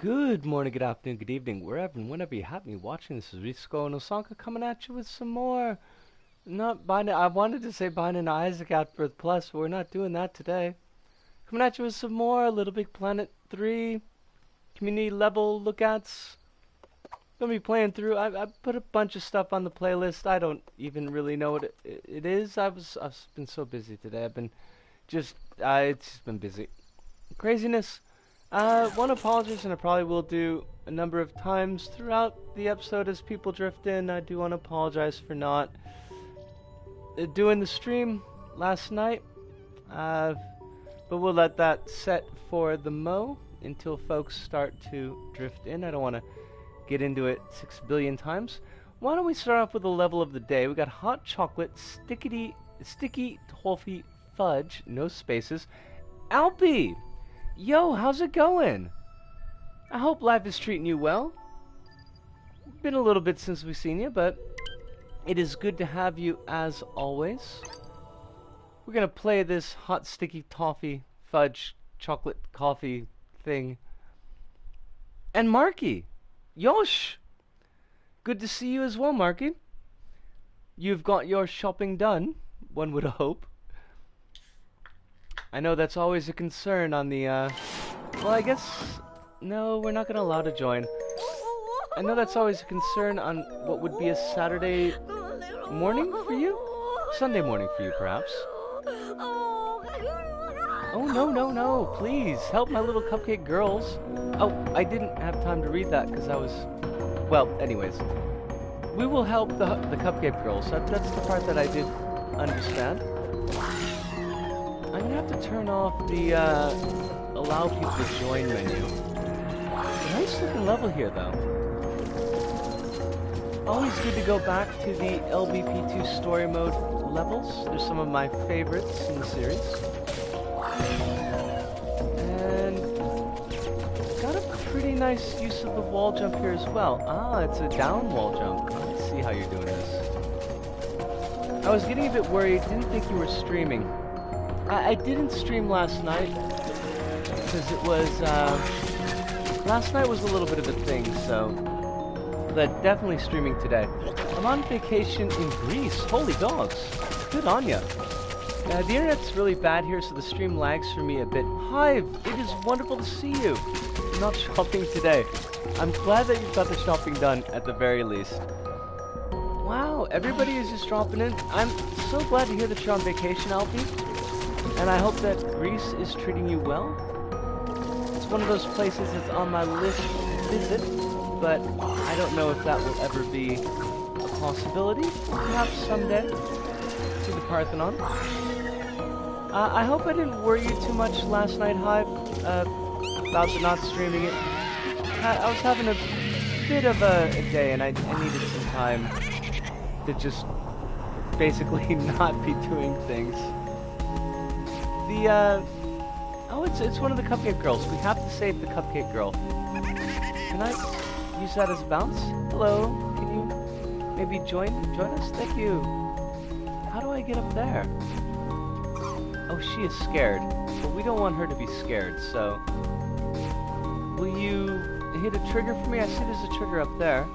Good morning, good afternoon, good evening, wherever and whenever you have me watching. This is Risco and Osaka coming at you with some more. Not binding. I wanted to say Binding Isaac at Birth Plus, but we're not doing that today. Coming at you with some more Little Big Planet 3 community level lookouts. Gonna be playing through. I put a bunch of stuff on the playlist. I don't even really know what it is. I've been so busy today. It's just been busy. Craziness. Want to apologize, and I probably will do a number of times throughout the episode as people drift in. I do want to apologize for not doing the stream last night, but we'll let that set for the mo until folks start to drift in. I don't want to get into it 6 billion times. Why don't we start off with the level of the day? We got hot chocolate, sticky toffee fudge, no spaces. Alpy! Yo, how's it going? I hope life is treating you well. Been a little bit since we've seen you, but it is good to have you as always. We're gonna play this hot sticky toffee fudge chocolate coffee thing. And Marky! Yosh! Good to see you as well, Marky. You've got your shopping done, one would hope. I know that's always a concern on the, well, I guess, no, we're not going to allow to join. I know that's always a concern on what would be a Saturday morning for you? Sunday morning for you, perhaps. Oh, no, please, help my little cupcake girls. Oh, I didn't have time to read that because I was, well, anyways. We will help the cupcake girls. That's the part that I did understand. I'm gonna have to turn off the allow people to join menu. Nice looking level here though. Always good to go back to the LBP2 story mode levels. They're some of my favorites in the series. And got a pretty nice use of the wall jump here as well. Ah, it's a down wall jump. Let's see how you're doing this. I was getting a bit worried, didn't think you were streaming. I didn't stream last night because it was, last night was a little bit of a thing, so, but definitely streaming today. I'm on vacation in Greece, holy dogs, good on ya. The internet's really bad here, so the stream lags for me a bit. Hive, it is wonderful to see you. I'm not shopping today. I'm glad that you've got the shopping done at the very least. Wow, everybody is just dropping in. I'm so glad to hear that you're on vacation, Alfie. And I hope that Greece is treating you well. It's one of those places that's on my list to visit, but I don't know if that will ever be a possibility. Perhaps someday. See the Parthenon. I hope I didn't worry you too much last night, Hive, about the not streaming it. I was having a bit of a day, and I needed some time to just basically not be doing things. Oh, it's one of the cupcake girls. We have to save the cupcake girl. Can I use that as a bounce? Hello, can you maybe join us? Thank you. How do I get up there? Oh, she is scared, but we don't want her to be scared, so will you hit a trigger for me? I see there's a trigger up there.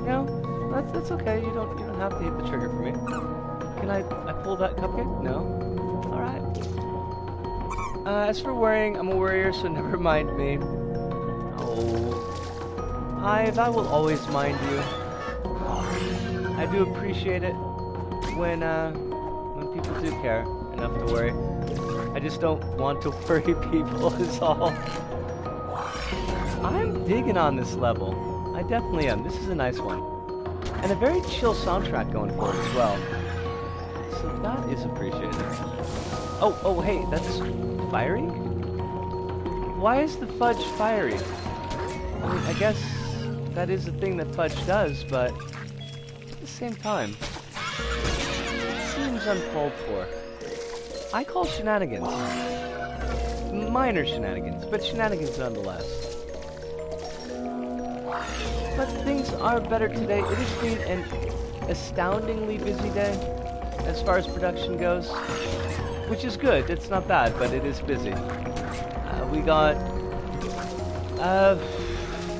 No, that's okay. You don't have to hit the trigger for me. Can I pull that cupcake? No. Alright. As for worrying, I'm a worrier, so never mind me. Oh. Hive, I will always mind you. I do appreciate it when people do care enough to worry. I just don't want to worry people is all. I'm digging on this level. I definitely am. This is a nice one. And a very chill soundtrack going for it as well. So that is appreciated. Oh, hey, that's fiery? Why is the fudge fiery? I mean, I guess that is the thing that fudge does, but at the same time, it seems uncalled for. I call shenanigans. Minor shenanigans, but shenanigans nonetheless. But things are better today. It has been an astoundingly busy day as far as production goes. Which is good, it's not bad, but it is busy. We got Uh,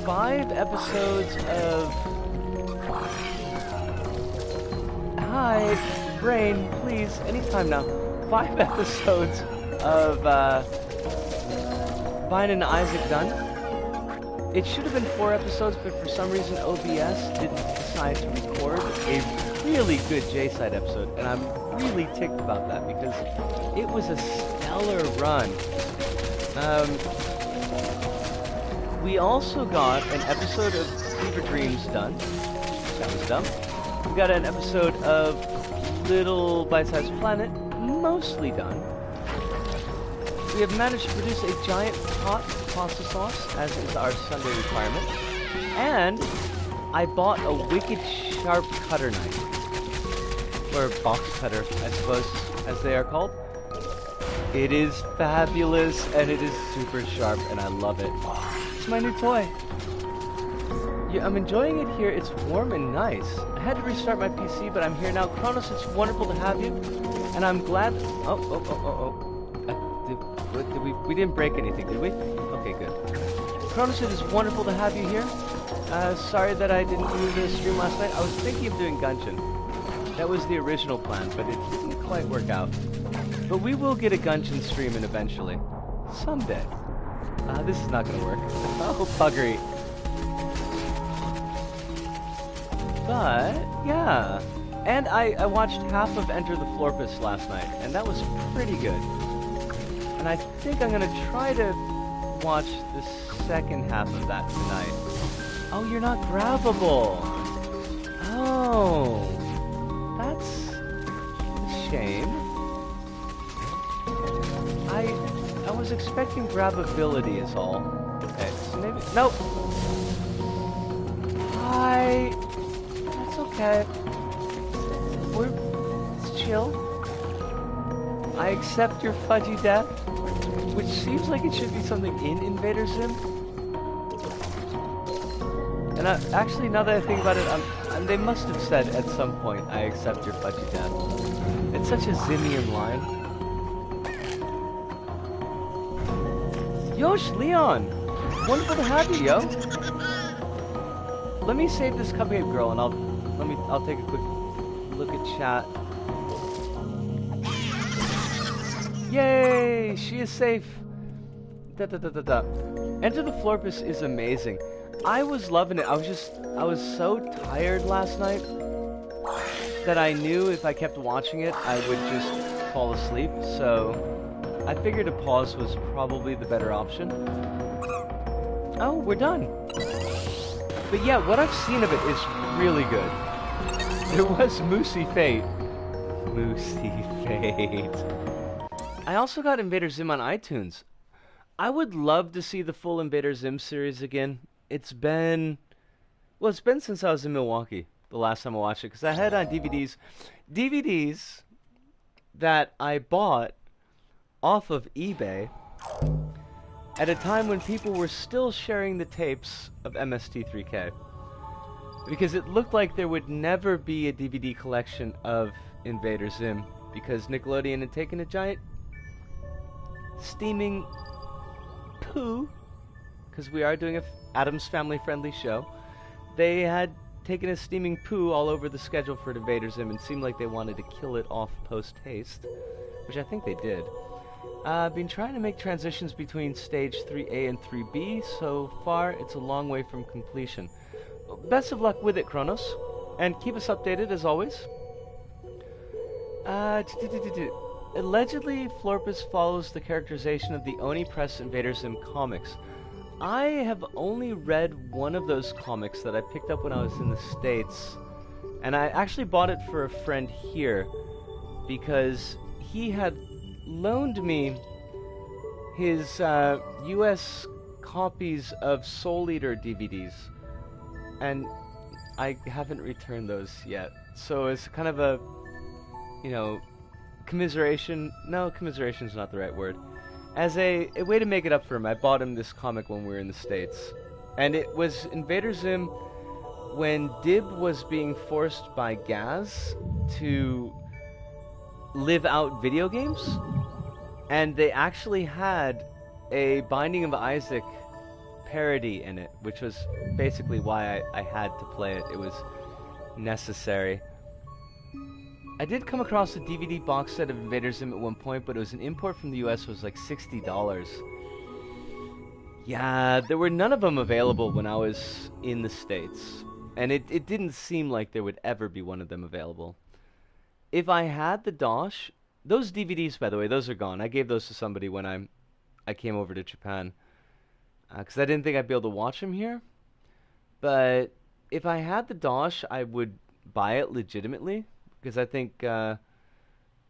5 episodes of... Hi, brain, please, anytime now. 5 episodes of, Vine and Isaac done. It should have been 4 episodes, but for some reason OBS didn't decide to record a really good J-Side episode, and I'm really ticked about that because it was a stellar run. We also got an episode of Fever Dreams done. That was dumb. We got an episode of Little Bite-Sized Planet mostly done. We have managed to produce a giant pot of pasta sauce, as is our Sunday requirement. And I bought a wicked sharp cutter knife. Or box cutter, I suppose, as they are called. It is fabulous, and it is super sharp, and I love it. It's my new toy. Yeah, I'm enjoying it here. It's warm and nice. I had to restart my PC, but I'm here now. Kronos, it's wonderful to have you, and I'm glad... We didn't break anything, did we? Okay, good. Kronos, it is wonderful to have you here. Sorry that I didn't do the stream last night. I was thinking of doing Gungeon. That was the original plan, but it didn't quite work out. But we will get a Gungeon stream in eventually. Someday. This is not going to work. Oh, buggery. But, yeah. And I watched half of Enter the Florpus last night, and that was pretty good. And I think I'm going to try to watch the second half of that tonight. Oh, you're not grabbable. Oh. That's a shame. I was expecting grabbability is all. Okay, so maybe... Nope! That's okay. Let's chill. I accept your fudgy death, which seems like it should be something in Invader Zim. And actually, now that I think about it, they must have said at some point, I accept your fudgy death. It's such a Zimian line. Yosh, Leon! Wonderful to have you, yo! Let me save this Cuphead girl and I'll take a quick look at chat. Yay! She is safe! Enter the Florpus is amazing. I was loving it. I was so tired last night that I knew if I kept watching it, I would just fall asleep, so I figured a pause was probably the better option. Oh, we're done. But yeah, what I've seen of it is really good. There was Moosey Fate. Moosey Fate. I also got Invader Zim on iTunes. I would love to see the full Invader Zim series again. It's been since I was in Milwaukee, the last time I watched it, because I had it on DVDs. DVDs that I bought off of eBay at a time when people were still sharing the tapes of MST3K. Because it looked like there would never be a DVD collection of Invader Zim, because Nickelodeon had taken a giant steaming poo, because we are doing a Addams Family friendly show. They had taken a steaming poo all over the schedule for Invader Zim and seemed like they wanted to kill it off post-haste, which I think they did. I've been trying to make transitions between stage 3A and 3B. So far, it's a long way from completion. Best of luck with it, Kronos, and keep us updated as always. Allegedly, Florpus follows the characterization of the Oni Press Invader Zim comics. I have only read one of those comics that I picked up when I was in the States, and I actually bought it for a friend here because he had loaned me his US copies of Soul Eater DVDs, and I haven't returned those yet. So it's kind of a, commiseration. No, commiseration's not the right word. As a way to make it up for him, I bought him this comic when we were in the States. And it was Invader Zim when Dib was being forced by Gaz to live out video games. And they actually had a Binding of Isaac parody in it, which was basically why I had to play it. It was necessary. I did come across a DVD box set of Invader Zim at one point, but it was an import from the US. It was like $60. Yeah, there were none of them available when I was in the States. And it didn't seem like there would ever be one of them available. If I had the DOS, those DVDs, by the way, those are gone. I gave those to somebody when I came over to Japan. Because I didn't think I'd be able to watch them here. But if I had the DOS, I would buy it legitimately. Because I think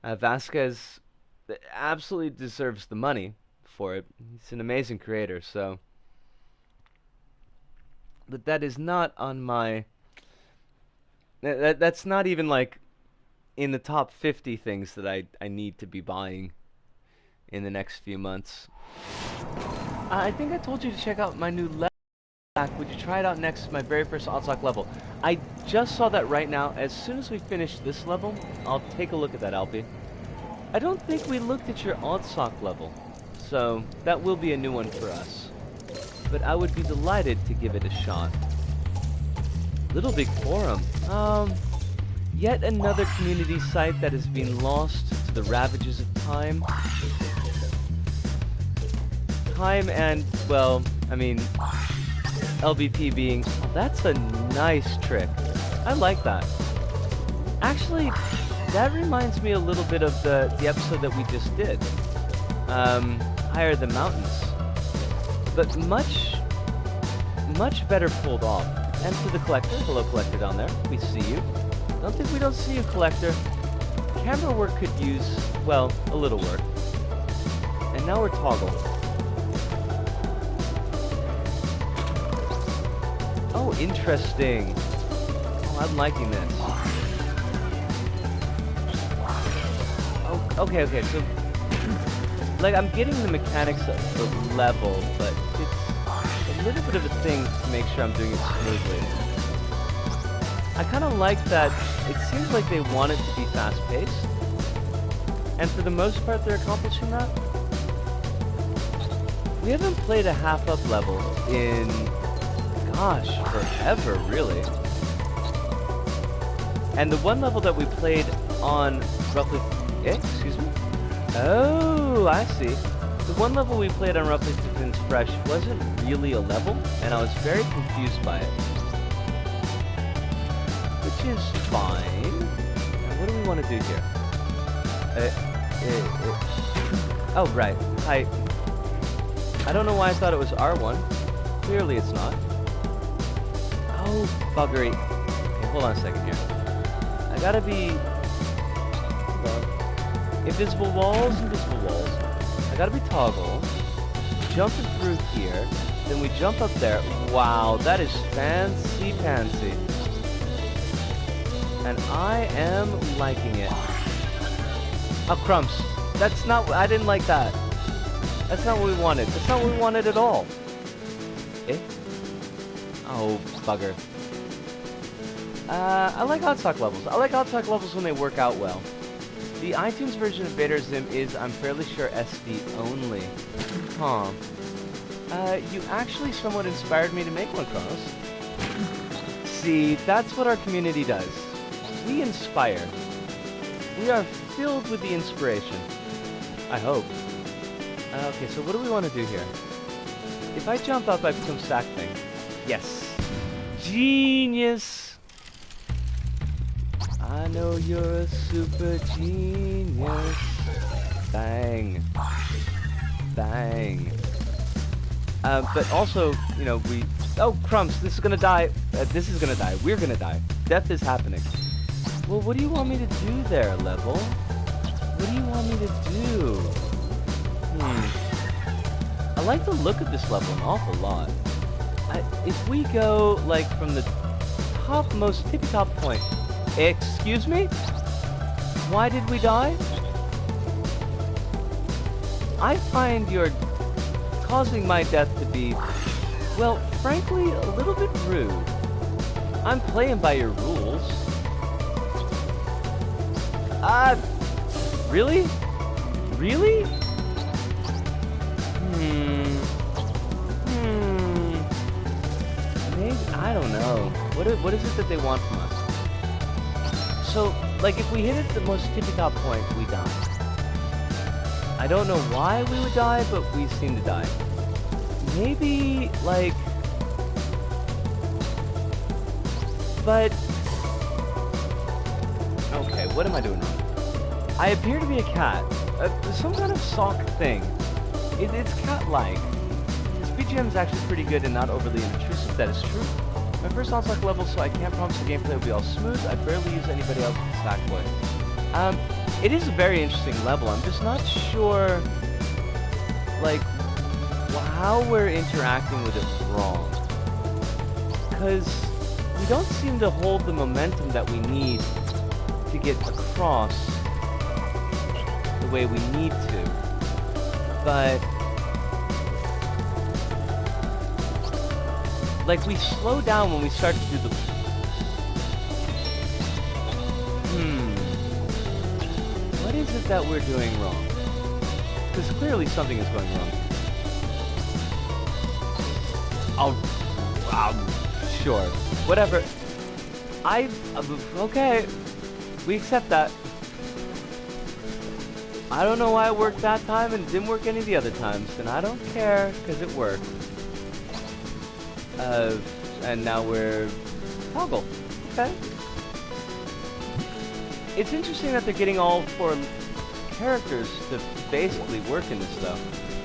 Vasquez absolutely deserves the money for it. He's an amazing creator, so... But that is not on my... That's not even, like, in the top 50 things that I need to be buying in the next few months. I think I told you to check out my new level pack. Would you try it out next to my very first Oddsock level? I just saw that right now. As soon as we finish this level, I'll take a look at that, Alpi. I don't think we looked at your Oddsock level, so that will be a new one for us. But I would be delighted to give it a shot. Little Big Forum. Yet another community site that has been lost to the ravages of time. Time and, well, I mean, LBP being... Oh, that's a nice trick. I like that. Actually, that reminds me a little bit of the episode that we just did. Higher Than Mountains. But much better pulled off. And to the Collector. Hello, Collector, down there. We see you. Don't think we don't see you, Collector. Camera work could use, well, a little work. And now we're Toggle. Oh, interesting. Oh, I'm liking this. Oh, okay, so... Like, I'm getting the mechanics of the level, but it's a little bit of a thing to make sure I'm doing it smoothly. I kind of like that it seems like they want it to be fast-paced, and for the most part they're accomplishing that. We haven't played a half-up level in, gosh, forever, really. And the one level that we played on roughly... excuse me? Oh, I see. The one level we played on Roughly Spins Fresh wasn't really a level, and I was very confused by it. Which is fine. Now, what do we want to do here? Oh, right. Hi. I don't know why I thought it was R1. Clearly it's not. Oh, buggery. Okay, hold on a second here. I gotta be... Invisible walls. I gotta be Toggle. Jumping through here. Then we jump up there. Wow, that is fancy-pancy. And I am liking it. Oh, crumbs. That's not... I didn't like that. That's not what we wanted. That's not what we wanted at all. Eh? Oh, bugger. I like Oddsock levels. I like Oddsock levels when they work out well. The iTunes version of Invader Zim is, I'm fairly sure, SD only. Huh. You actually somewhat inspired me to make one, Kronos. See, that's what our community does. We inspire. We are filled with the inspiration. I hope. Okay, so what do we want to do here? If I jump up, I become Sack Thing. Yes. Genius! I know you're a super genius. Bang. Bang. But also, you know, we... Oh, crumbs, this is gonna die. This is gonna die. We're gonna die. Death is happening. Well, what do you want me to do there, level? What do you want me to do? I like the look of this level an awful lot. If we go, like, from the topmost tippy-top point... Excuse me? Why did we die? I find you're causing my death to be, well, frankly, a little bit rude. I'm playing by your rules. Really? Really? I don't know. What is it that they want from us? So, like, if we hit it at the most tippy-top point, we die. I don't know why we would die, but we seem to die. Maybe, like... But... Okay, what am I doing wrong? I appear to be a cat. Some kind of sock thing. It's cat-like. This BGM is actually pretty good and not overly intrusive, that is true. My first on-sock level, so I can't promise the gameplay will be all smooth. I barely use anybody else's Sackboy. It is a very interesting level. I'm just not sure, like, how we're interacting with it wrong. Because we don't seem to hold the momentum that we need to get across the way we need to. But, like, we slow down when we start to do the... What is it that we're doing wrong? Because clearly something is going wrong. Sure. Whatever. Okay. We accept that. I don't know why it worked that time and didn't work any of the other times, and I don't care, because it worked. And now we're... Toggle. Okay. It's interesting that they're getting all 4 characters to basically work in this stuff.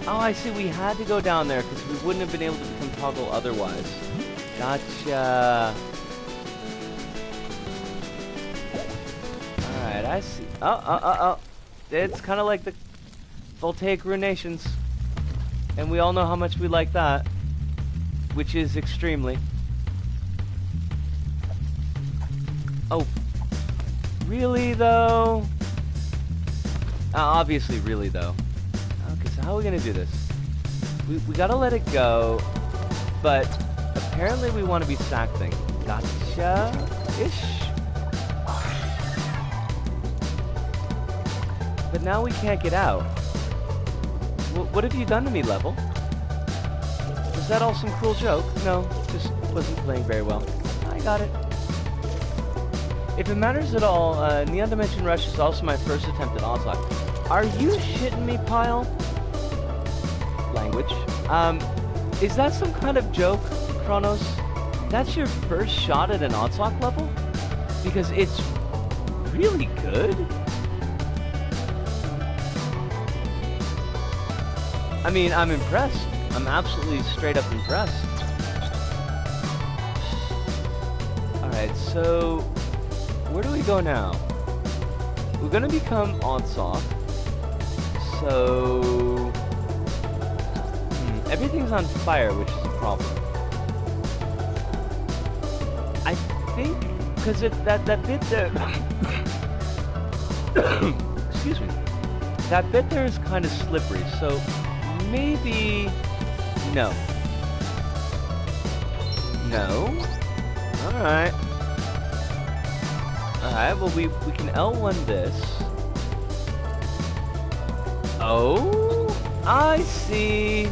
Oh, I see, we had to go down there because we wouldn't have been able to become Toggle otherwise. Gotcha. Alright, I see. Oh. It's kind of like the Voltaic Ruinations. And we all know how much we like that. Which is extremely. Oh. Really, though? Obviously, really, though. Okay, so how are we gonna do this? We gotta let it go, but apparently we want to be stacked-thing. Gotcha-ish? But now we can't get out. What have you done to me, level? Was that all some cruel joke? No, just wasn't playing very well. I got it. If it matters at all, Neon Dimension Rush is also my first attempt at Onslaught. Are you shitting me, Pile? Language. Is that some kind of joke, Kronos? That's your first shot at an Onslaught level? Because it's really good? I mean, I'm impressed. I'm absolutely straight up impressed. Alright, so... where do we go now? We're gonna become Onslaught. So... everything's on fire, which is a problem. I think... because that bit there... excuse me. That bit there is kind of slippery, so... maybe... no. No? Alright. Alright, well we can L1 this. Oh? I see.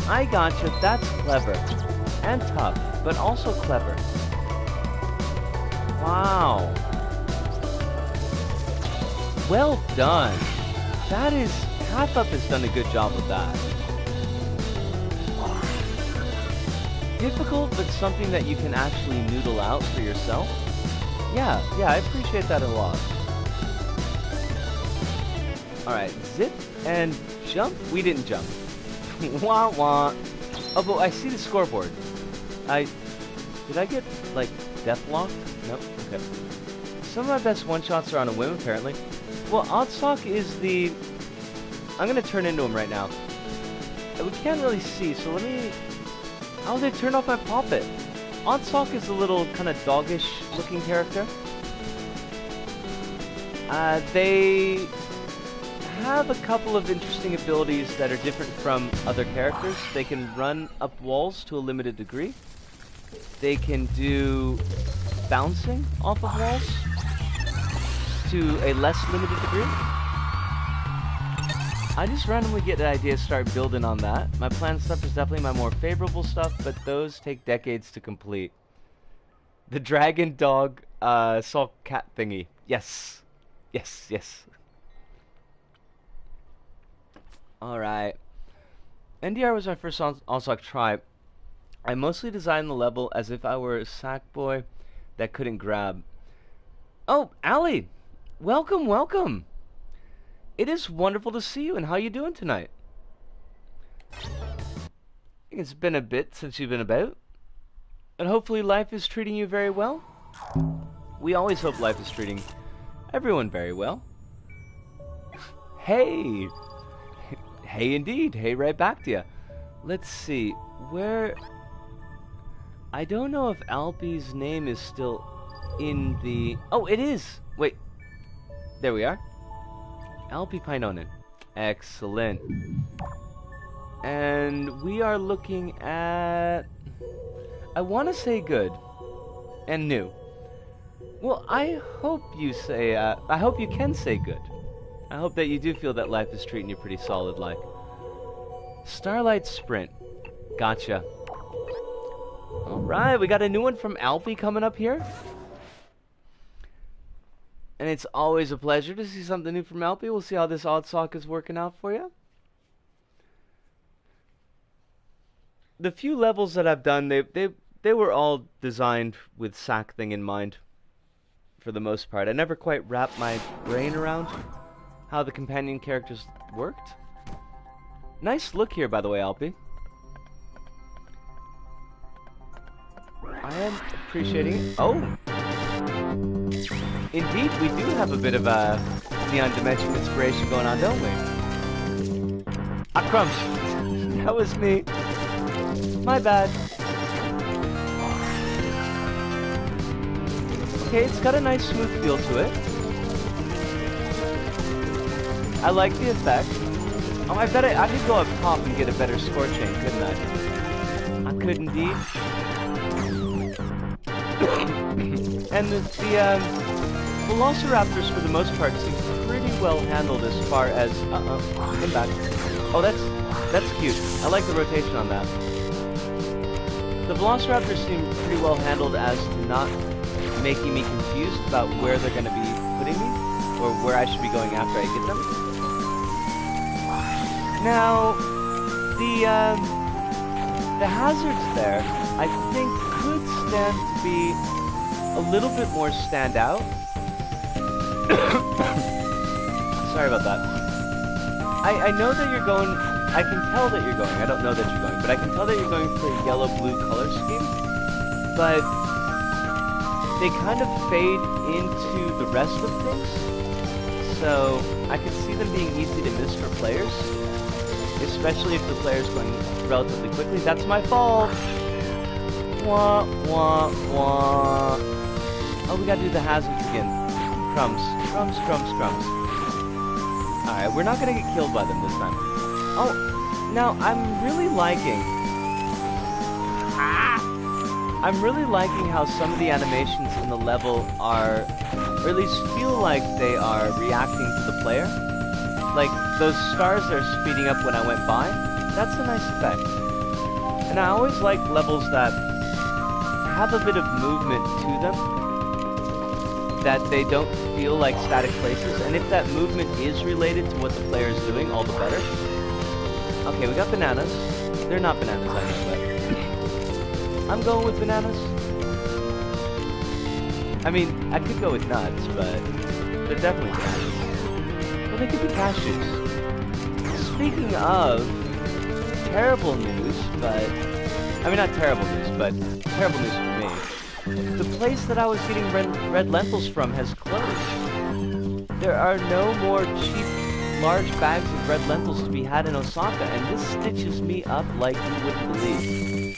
I gotcha. That's clever. And tough, but also clever. Wow. Well done. That is... Half Up has done a good job with that. Difficult, but something that you can actually noodle out for yourself. Yeah, I appreciate that a lot. Alright, zip and jump. We didn't jump. Wah wah. Oh, but I see the scoreboard. Did I get, like, deathlocked? Nope, okay. Some of my best one-shots are on a whim, apparently. Well, Oddsock is the... I'm gonna turn into him right now. We can't really see, so let me... Oh, they turned off my poppet. Oddsock is a little kind of doggish looking character. They have a couple of interesting abilities that are different from other characters. They can run up walls to a limited degree. They can do bouncing off of walls to a less limited degree. I just randomly get an idea to start building on that. My planned stuff is definitely my more favorable stuff, but those take decades to complete. The dragon dog salt cat thingy. Yes. Yes, yes. Alright. NDR was my first Onslaught try. I mostly designed the level as if I were a sack boy that couldn't grab. Oh, Allie! Welcome, welcome! It is wonderful to see you, and how you doing tonight? I think it's been a bit since you've been about. And hopefully life is treating you very well. We always hope life is treating everyone very well. Hey! Hey indeed, hey right back to you. Let's see, where... I don't know if Alpy's name is still in the... Oh, it is! Wait. There we are. Alpy Painonen. Excellent. And we are looking at... I want to say good. And new. Well, I hope you say... I hope you can say good. I hope that you do feel that life is treating you pretty solid-like. Starlight Sprint. Gotcha. Alright, we got a new one from Alfie coming up here. And it's always a pleasure to see something new from Alfie. We'll see how this odd sock is working out for you. The few levels that I've done, they were all designed with Sack Thing in mind. For the most part. I never quite wrapped my brain around how the companion characters worked. Nice look here, by the way, Alpy. I am appreciating it. Oh! Indeed, we do have a bit of a Neon Dimension inspiration going on, don't we? Ah, crumbs! That was me. My bad. Okay, it's got a nice smooth feel to it. I like the effect. Oh, I bet I could go up top and get a better score chain, couldn't I? I could indeed. And the Velociraptors, for the most part, seem pretty well handled as far as... come back. Oh, that's cute. I like the rotation on that. The Velociraptors seem pretty well handled as to not making me confused about where they're going to be putting me, or where I should be going after I get them. Now, the hazards there, I think, could stand to be a little bit more stand out. Sorry about that. I know that you're going, I can tell that you're going, I don't know that you're going, but I can tell that you're going for a yellow-blue color scheme, but they kind of fade into the rest of things, so I can see them being easy to miss for players, especially if the player's going relatively quickly. That's my fault! Wah, wah, wah. Oh, we gotta do the hazards again. Crumbs, crumbs, crumbs, crumbs. Alright, we're not gonna get killed by them this time. Oh, now, I'm really liking how some of the animations in the level are, or at least feel like they are reacting to the player. Like, those stars that are speeding up when I went by, that's a nice effect. And I always like levels that have a bit of movement to them, that they don't feel like static places, and if that movement is related to what the player is doing, all the better. Okay, we got bananas. They're not bananas, I know, but I'm going with bananas. I mean, I could go with nuts, but they're definitely bananas. Well, they could be cashews. Speaking of terrible news, but... I mean, not terrible news, but terrible news for me. The place that I was getting red lentils from has closed. There are no more cheap, large bags of red lentils to be had in Osaka, and this stitches me up like you wouldn't believe.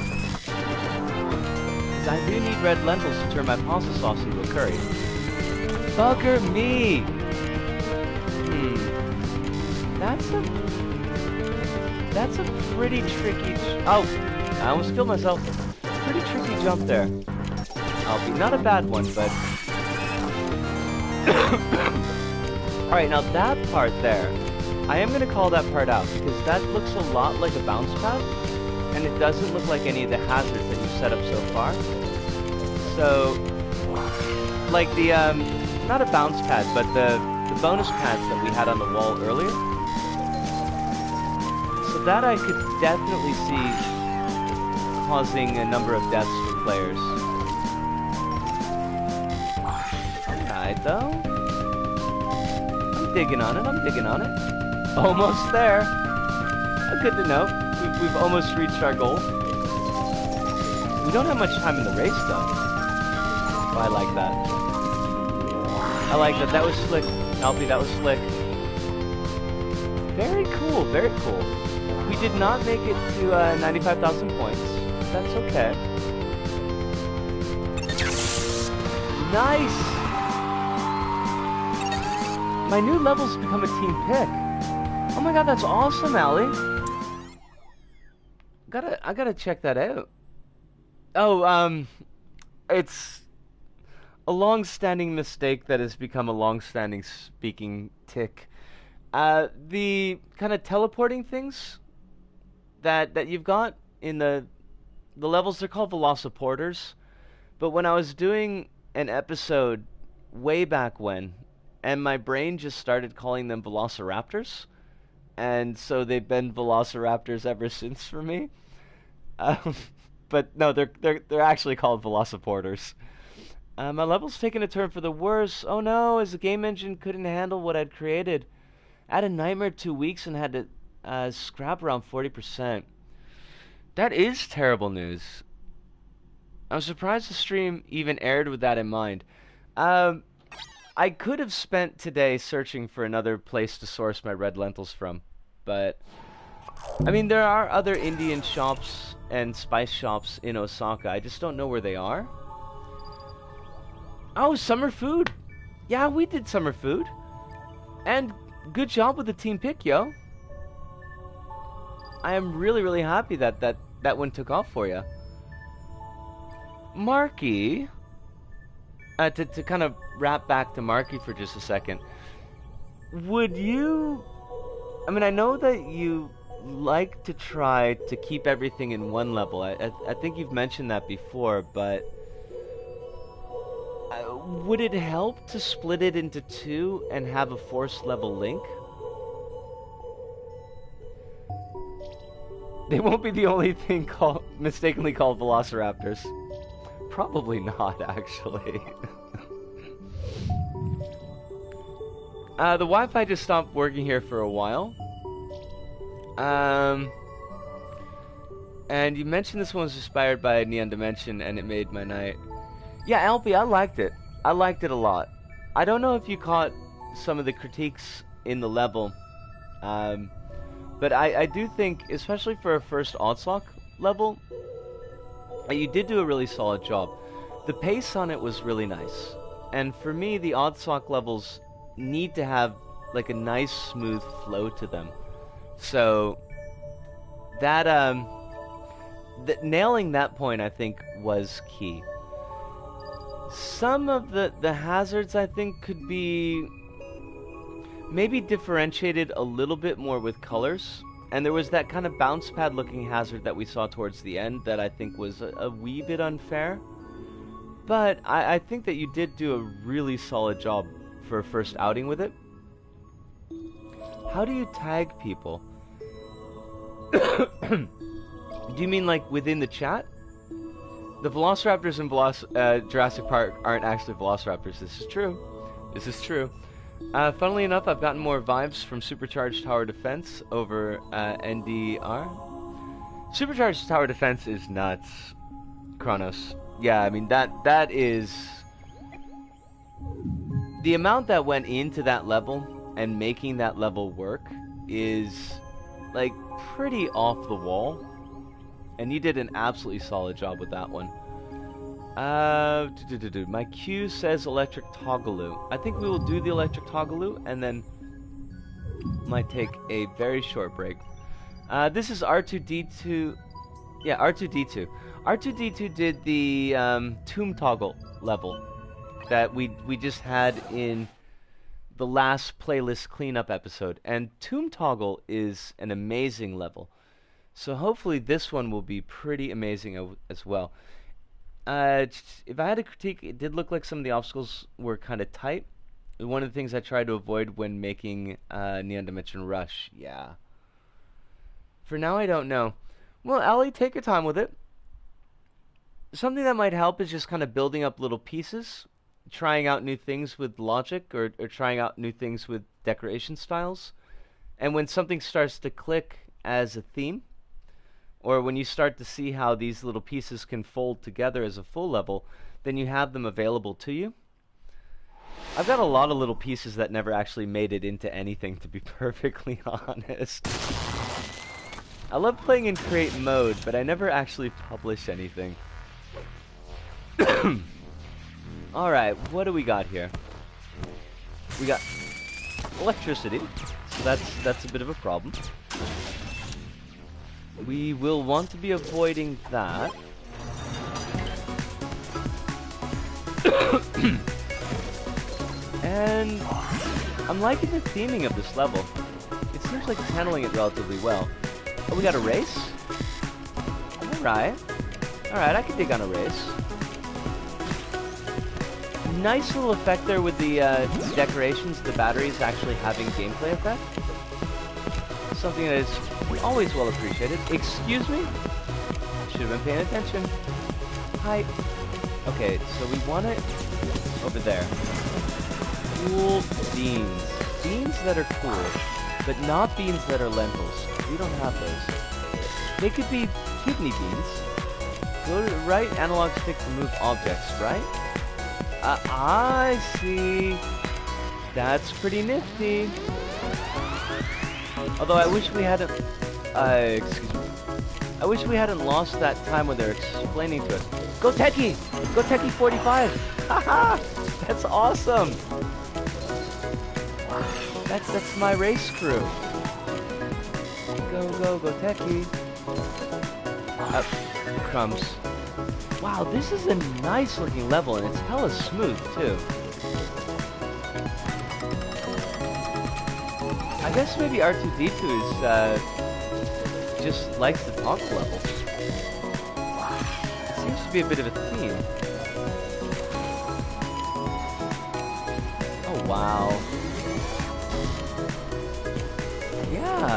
Because I do need red lentils to turn my pasta sauce into a curry. Bugger me! That's a pretty tricky... Oh! I almost killed myself. Pretty tricky jump there. Not a bad one, but... Alright, now that part there, I am going to call that part out, because that looks a lot like a bounce pad, and it doesn't look like any of the hazards that you've set up so far. So, like the, not a bounce pad, but the bonus pads that we had on the wall earlier. So that I could definitely see causing a number of deaths for players. Alright, though. I'm digging on it, I'm digging on it. Almost there. Good to know. We've almost reached our goal. We don't have much time in the race, though. Oh, I like that. I like that. That was slick. Alfie, that was slick. Very cool, very cool. We did not make it to 95,000 points. That's okay. Nice! My new level's become a team pick. Oh my god, that's awesome, Allie. I gotta check that out. Oh, it's a long-standing mistake that has become a long-standing speaking tick. The kind of teleporting things that you've got in the levels, they're called velociporters. But when I was doing an episode way back when, and my brain just started calling them velociraptors, and so they've been velociraptors ever since for me. But no, they're actually called velociporters. My level's taking a turn for the worse. Oh no, as the game engine couldn't handle what I'd created. I had a nightmare 2 weeks and had to scrap around 40%. That is terrible news. I'm surprised the stream even aired with that in mind. I could have spent today searching for another place to source my red lentils from, but I mean, there are other Indian shops and spice shops in Osaka. I just don't know where they are. Oh, summer food. Yeah, we did summer food. And good job with the team pick, yo. I am really, really happy that one took off for you. Marky, to kind of wrap back to Marky for just a second. Would you... I mean, I know that you like to try to keep everything in one level. I think you've mentioned that before, but would it help to split it into two and have a force level link? They won't be the only thing mistakenly called velociraptors. Probably not, actually. The Wi-Fi just stopped working here for a while. And you mentioned this one was inspired by Neon Dimension, and it made my night. Yeah, Alfie, I liked it. I liked it a lot. I don't know if you caught some of the critiques in the level, but I do think, especially for a first Oddsock level, you did do a really solid job. The pace on it was really nice, and for me, the Oddsock levels need to have like a nice smooth flow to them. So that nailing that point, I think, was key. Some of the hazards, I think, could be maybe differentiated a little bit more with colors. And there was that kind of bounce pad looking hazard that we saw towards the end that I think was a wee bit unfair. But I think that you did do a really solid job for a first outing with it. How do you tag people? Do you mean like within the chat? The Velociraptors in Jurassic Park aren't actually Velociraptors. This is true. This is true. Funnily enough, I've gotten more vibes from Supercharged Tower Defense over NDR. Supercharged Tower Defense is nuts, Kronos. Yeah, I mean, that is... The amount that went into that level and making that level work is, like, pretty off the wall. And you did an absolutely solid job with that one. My queue says electric toggaloo. I think we will do the electric toggaloo and then might take a very short break. This is R2D2. Yeah, R2D2. R2D2 did the tomb toggle level that we just had in the last playlist cleanup episode. And tomb toggle is an amazing level. So hopefully this one will be pretty amazing as well. if I had a critique, it did look like some of the obstacles were kind of tight. One of the things I tried to avoid when making Neon Dimension Rush. Yeah. For now, I don't know. Well, Ellie, take your time with it. Something that might help is just kind of building up little pieces, trying out new things with logic, or trying out new things with decoration styles. And when something starts to click as a theme, or when you start to see how these little pieces can fold together as a full level, then you have them available to you. I've got a lot of little pieces that never actually made it into anything, to be perfectly honest. I love playing in create mode, but I never actually publish anything. Alright, what do we got here? We got electricity, so that's a bit of a problem. We will want to be avoiding that. And I'm liking the theming of this level. It seems like it's handling it relatively well. Oh, we got a race? Alright. Alright, I can dig on a race. Nice little effect there with the decorations, the batteries actually having gameplay effect. Something that is always well appreciated. Excuse me? Should have been paying attention. Hi. Okay, so we want it over there. Cool beans. Beans that are cool, but not beans that are lentils. We don't have those. They could be kidney beans. Go to the right analog stick to move objects, right? I see. That's pretty nifty. Although I wish we hadn't... excuse me. I wish we hadn't lost that time when they're explaining to us. Go Techie! Go Techie 45! Haha! That's awesome! That's my race crew. Go Techie. Crumbs. Wow, this is a nice looking level and it's hella smooth too. I guess maybe R2-D2 is just likes the talk level. It seems to be a bit of a theme. Oh wow.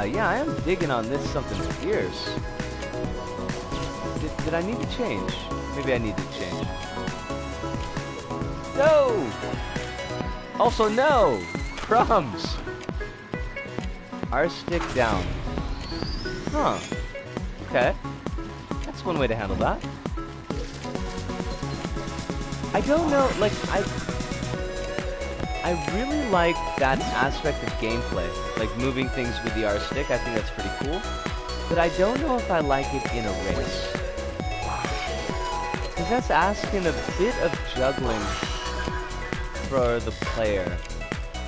Yeah, I am digging on this something fierce. Did I need to change? Maybe I need to change. No! Also no! Crumbs! R stick down. Huh. Okay. That's one way to handle that. I don't know, like, I really like that aspect of gameplay. Like moving things with the R stick, I think that's pretty cool. But I don't know if I like it in a race. Because that's asking a bit of juggling for the player.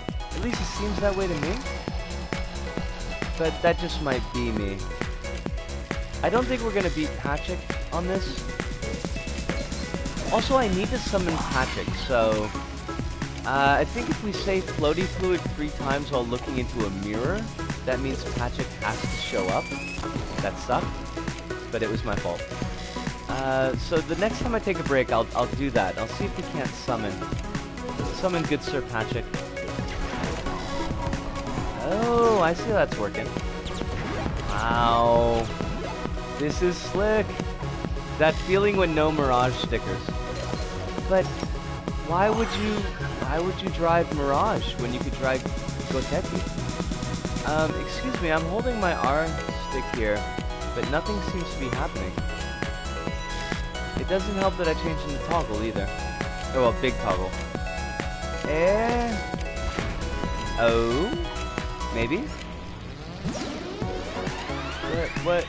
At least it seems that way to me. But that just might be me. I don't think we're going to beat Patrick on this. Also, I need to summon Patrick, so... I think if we say floaty fluid 3 times while looking into a mirror, that means Patrick has to show up. That sucked, but it was my fault. So the next time I take a break, I'll do that. I'll see if we can't summon good Sir Patrick. Oh, I see how that's working. Wow. This is slick. That feeling when no Mirage stickers. But why would you drive Mirage when you could drive Goteki? Excuse me, I'm holding my R stick here, but nothing seems to be happening. It doesn't help that I changed in the toggle either. Oh well, big toggle. Oh, maybe? What?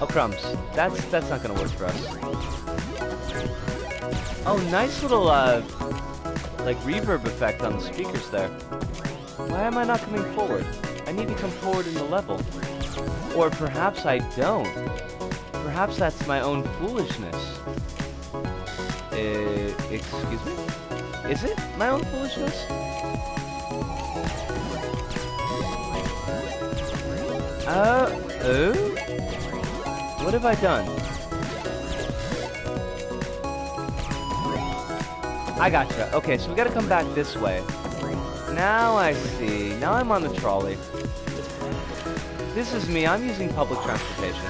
Oh, crumbs. That's not gonna work for us. Oh, nice little, like reverb effect on the speakers there. Why am I not coming forward? I need to come forward in the level. Or perhaps I don't. Perhaps that's my own foolishness. Excuse me? Is it my own foolishness? Oh? What have I done? I gotcha. Okay, so we gotta come back this way. Now I see. Now I'm on the trolley. This is me. I'm using public transportation.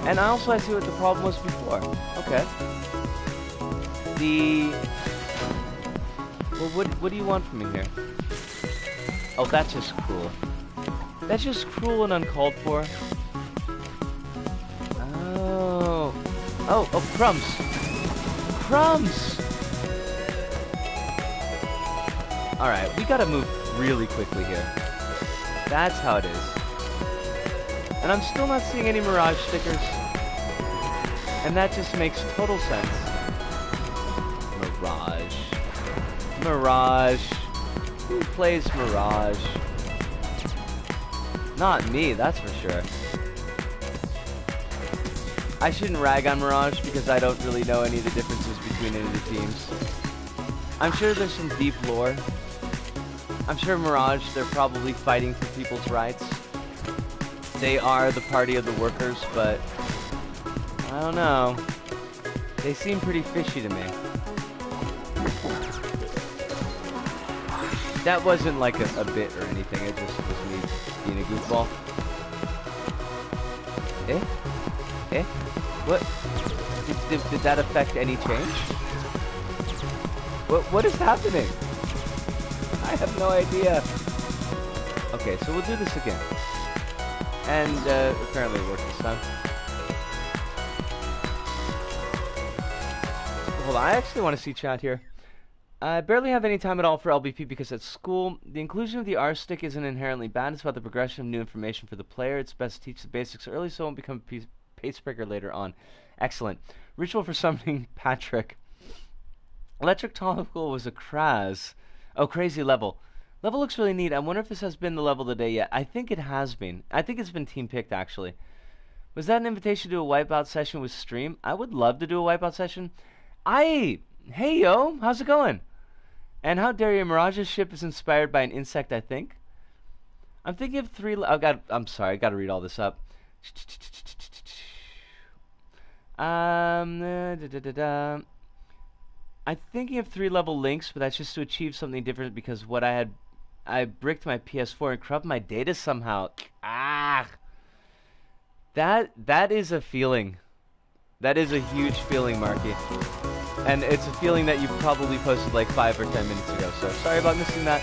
And also I see what the problem was before. Okay. Well, what do you want from me here? Oh, that's just cruel. That's just cruel and uncalled for. Oh. Oh, crumbs. Crumbs! Alright, we gotta move really quickly here. That's how it is. And I'm still not seeing any Mirage stickers. And that just makes total sense. Mirage. Mirage. Who plays Mirage? Not me, that's for sure. I shouldn't rag on Mirage because I don't really know any of the differences between any of the teams. I'm sure there's some deep lore. I'm sure Mirage, they're probably fighting for people's rights. They are the party of the workers, but I don't know. They seem pretty fishy to me. That wasn't like a bit or anything, it just was me being a goofball. Eh? Eh? What? Did that affect any change? What is happening? I have no idea. Okay, so we'll do this again. And apparently it worked this time. Hold on, I actually want to see chat here. I barely have any time at all for LBP because at school, the inclusion of the R stick isn't inherently bad. It's about the progression of new information for the player. It's best to teach the basics early so it won't become a pace breaker later on. Excellent. Ritual for summoning Patrick. Electric Topical was a Kraz. Oh, crazy level. Level looks really neat. I wonder if this has been the level of the day yet. I think it has been. I think it's been team picked, actually. Was that an invitation to do a wipeout session with stream? I would love to do a wipeout session. Hey, yo, how's it going? And how dare you, Mirage's ship is inspired by an insect, I think. I'm thinking of I'm sorry, I gotta read all this up. I'm thinking of 3-level links, but that's just to achieve something different because I bricked my PS4 and corrupted my data somehow. Ah! That is a feeling. That is a huge feeling, Marky. And it's a feeling that you probably posted like 5 or 10 minutes ago, so sorry about missing that.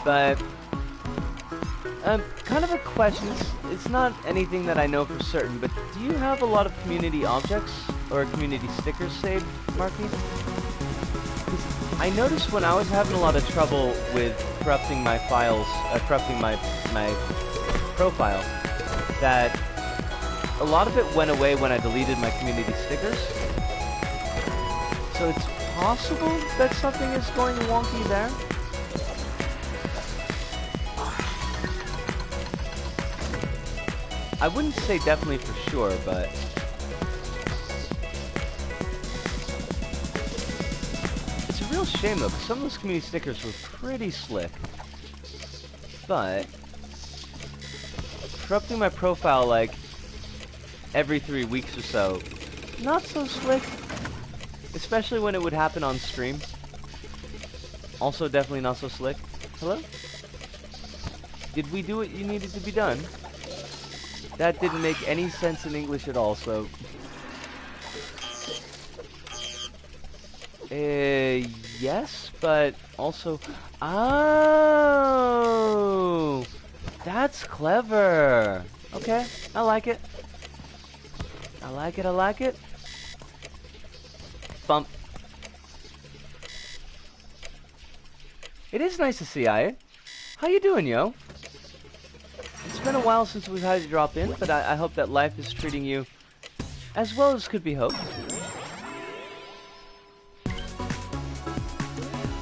But, kind of a question. It's not anything that I know for certain, but do you have a lot of community objects or community stickers saved, Marky? I noticed when I was having a lot of trouble with corrupting my files, corrupting my profile, that a lot of it went away when I deleted my community stickers. So it's possible that something is going wonky there. I wouldn't say definitely for sure, but it's a real shame though, because some of those community stickers were pretty slick. But corrupting my profile like every 3 weeks or so, not so slick. Especially when it would happen on stream. Also definitely not so slick. Hello? Did we do what you needed to be done? That didn't make any sense in English at all, so yes, but also oh, that's clever. Okay, I like it. I like it, I like it. Bump. It is nice to see you. How you doing, yo? It's been a while since we've had you drop in, but I hope that life is treating you as well as could be hoped.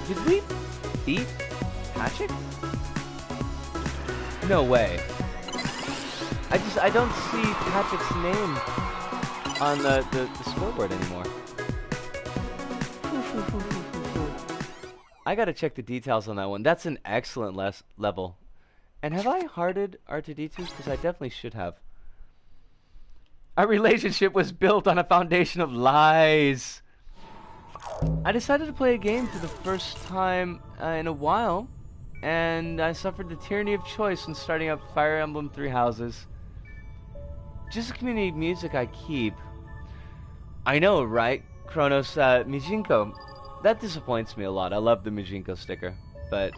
Did we beat Patrick? No way. I don't see Patrick's name on the scoreboard anymore. I gotta check the details on that one. That's an excellent level. And have I hearted R2D2s? Because I definitely should have. Our relationship was built on a foundation of lies. I decided to play a game for the first time in a while, and I suffered the tyranny of choice when starting up Fire Emblem Three Houses. Just the community music I keep. I know, right? Kronos, Mijinko. That disappoints me a lot. I love the Mijinko sticker, but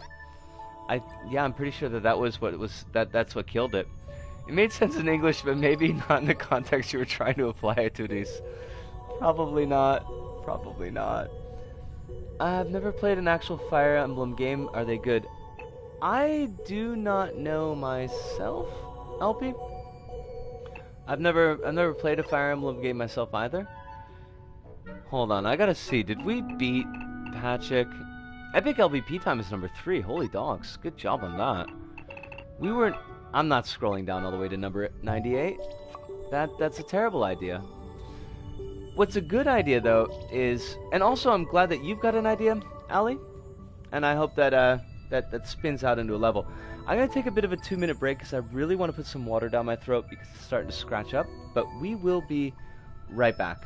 I'm pretty sure that was what it was. That's what killed it. It made sense in English, but maybe not in the context you were trying to apply it to these. Probably not. Probably not. I've never played an actual Fire Emblem game. Are they good? I do not know myself, LP. I've never played a Fire Emblem game myself either. Hold on, I gotta see. Did we beat Patrick? Epic LVP time is number 3. Holy dogs, good job on that. We weren't. I'm not scrolling down all the way to number 98. That's a terrible idea. What's a good idea though is, and also I'm glad that you've got an idea, Ali, and I hope that that spins out into a level. I'm gonna take a bit of a 2-minute break because I really want to put some water down my throat because it's starting to scratch up. But we will be right back.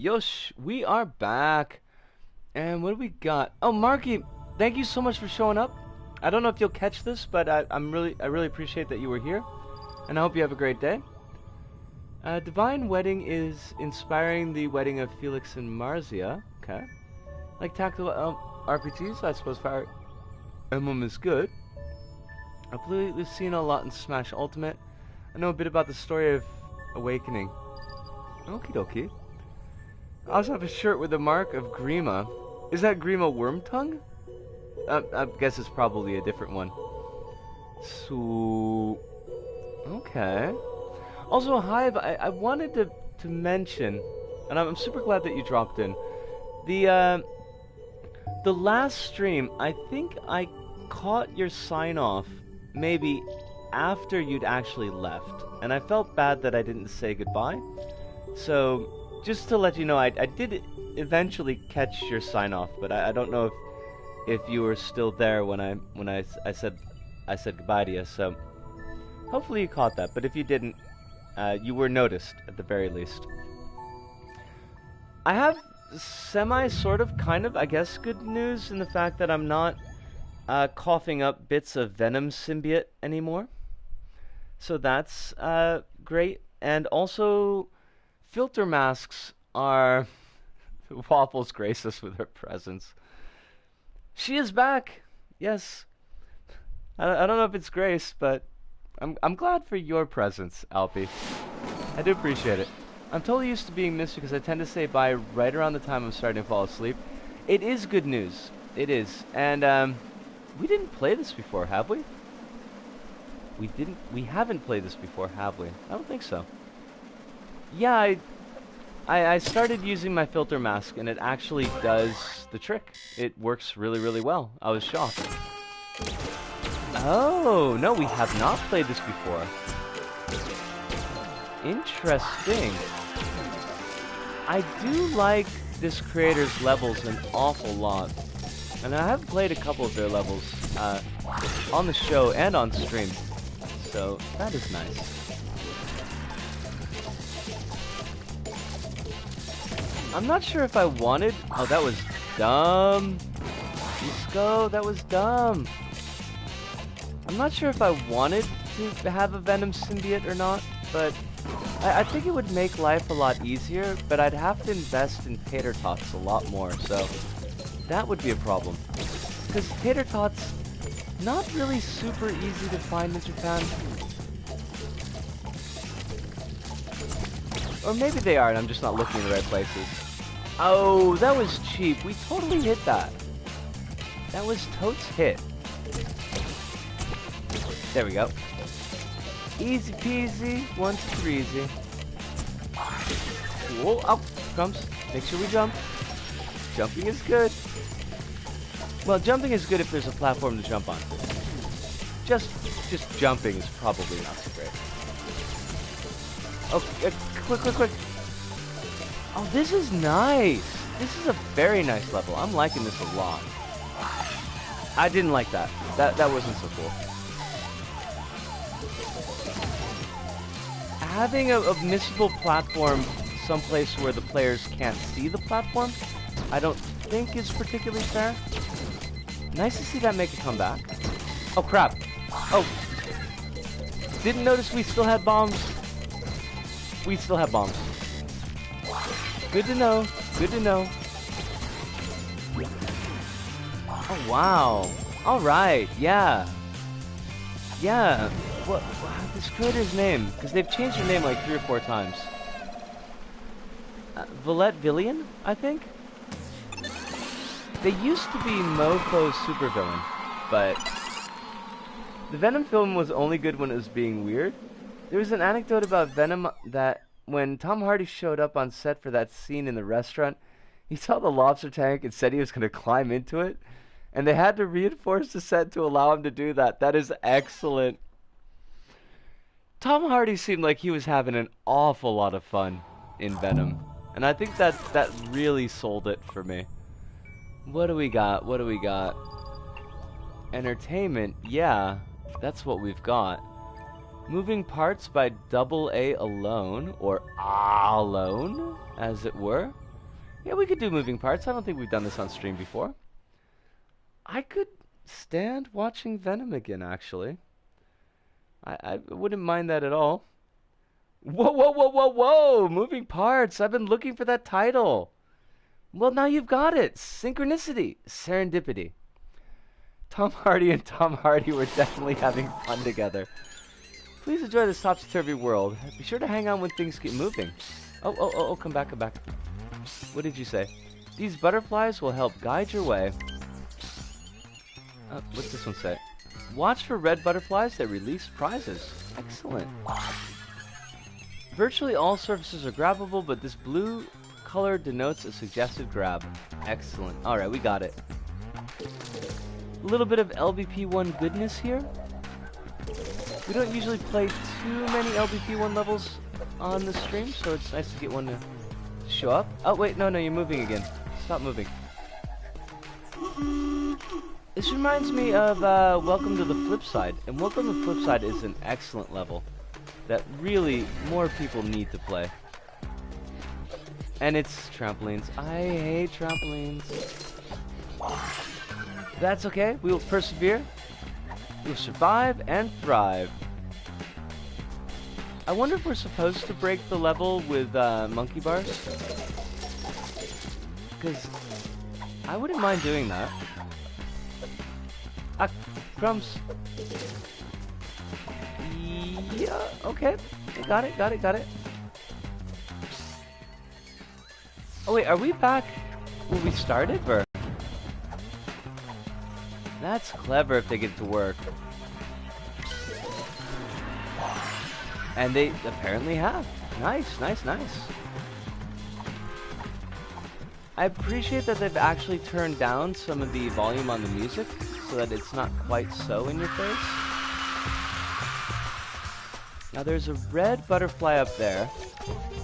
Yosh, we are back. And what do we got? Oh, Marky, thank you so much for showing up. I don't know if you'll catch this, but I really appreciate that you were here. And I hope you have a great day. Divine Wedding is inspiring the wedding of Felix and Marzia. Okay. Like tactical RPGs, I suppose Fire Emblem is good. I've completely seen a lot in Smash Ultimate. I know a bit about the story of Awakening. Okie dokie. I also have a shirt with the mark of Grima. Is that Grima Wormtongue? I guess it's probably a different one. So, okay. Also, Hive, I wanted to mention, and I'm super glad that you dropped in. The The last stream, I think I caught your sign-off maybe after you'd actually left. And I felt bad that I didn't say goodbye. So, just to let you know, I did eventually catch your sign-off, but I don't know if you were still there when I said goodbye to you. So, hopefully you caught that. But if you didn't, you were noticed at the very least. I have sort of, kind of, I guess, good news in the fact that I'm not coughing up bits of Venom symbiote anymore. So that's great. And also, filter masks are... Waffles grace us with her presence. She is back! Yes. I don't know if it's grace, but I'm glad for your presence, Alfie. I do appreciate it. I'm totally used to being missed because I tend to say bye right around the time I'm starting to fall asleep. It is good news. It is. And, we didn't play this before, have we? We haven't played this before, have we? I don't think so. Yeah, I started using my filter mask, and it actually does the trick. It works really, really well. I was shocked. Oh, no, we have not played this before. Interesting. I do like this creator's levels an awful lot. And I have played a couple of their levels on the show and on stream. So, that is nice. I'm not sure if I wanted... Oh, that was dumb. Disco, that was dumb. I'm not sure if I wanted to have a Venom symbiote or not, but I think it would make life a lot easier, but I'd have to invest in tater tots a lot more, so that would be a problem. Because tater tots, not really super easy to find in Japan. Or maybe they are, and I'm just not looking in the right places. Oh, that was cheap. We totally hit that. That was totes hit. There we go. Easy peasy, 1, 2, 3 easy. Whoa, up comes. Make sure we jump. Jumping is good. Well, jumping is good if there's a platform to jump on. Just jumping is probably not so great. Oh, quick. Oh, this is nice. This is a very nice level. I'm liking this a lot. I didn't like that. That wasn't so cool. Having a missable platform someplace where the players can't see the platform, I don't think is particularly fair. Nice to see that make a comeback. Oh, crap. Oh. Didn't notice we still had bombs. We still have bombs. Good to know. Good to know. Oh, wow. Alright, yeah. Yeah. What this creator's name? Because they've changed their name like 3 or 4 times. Villette Villian, I think? They used to be Mofo's supervillain, but the Venom film was only good when it was being weird. There was an anecdote about Venom that when Tom Hardy showed up on set for that scene in the restaurant, he saw the lobster tank and said he was going to climb into it, and they had to reinforce the set to allow him to do that. That is excellent. Tom Hardy seemed like he was having an awful lot of fun in Venom, and I think that really sold it for me. What do we got? What do we got? Entertainment, yeah, that's what we've got. Moving parts by AA alone, or alone, as it were. Yeah, we could do moving parts. I don't think we've done this on stream before. I could stand watching Venom again, actually. I wouldn't mind that at all. Whoa! Moving parts! I've been looking for that title. Well, now you've got it. Synchronicity. Serendipity. Tom Hardy and Tom Hardy were definitely having fun together. Please enjoy this topsy-turvy world. Be sure to hang on when things keep moving. Oh, come back. What did you say? These butterflies will help guide your way. What's this one say? Watch for red butterflies that release prizes. Excellent. Virtually all surfaces are grabbable, but this blue color denotes a suggestive grab. Excellent. Alright, we got it. A little bit of LBP1 goodness here. We don't usually play too many LBP1 levels on the stream, so it's nice to get one to show up. Oh wait, no, you're moving again. Stop moving. This reminds me of Welcome to the Flip Side, and Welcome to the Flip Side is an excellent level that really more people need to play. And it's trampolines. I hate trampolines. That's okay. We will persevere. We'll survive and thrive. I wonder if we're supposed to break the level with monkey bars? Because I wouldn't mind doing that. Ah, crumbs. Yeah, okay. Got it. Oh wait, are we back where we started? Or? That's clever if they get to work. And they apparently have. Nice. I appreciate that they've actually turned down some of the volume on the music so that it's not quite so in your face. Now there's a red butterfly up there,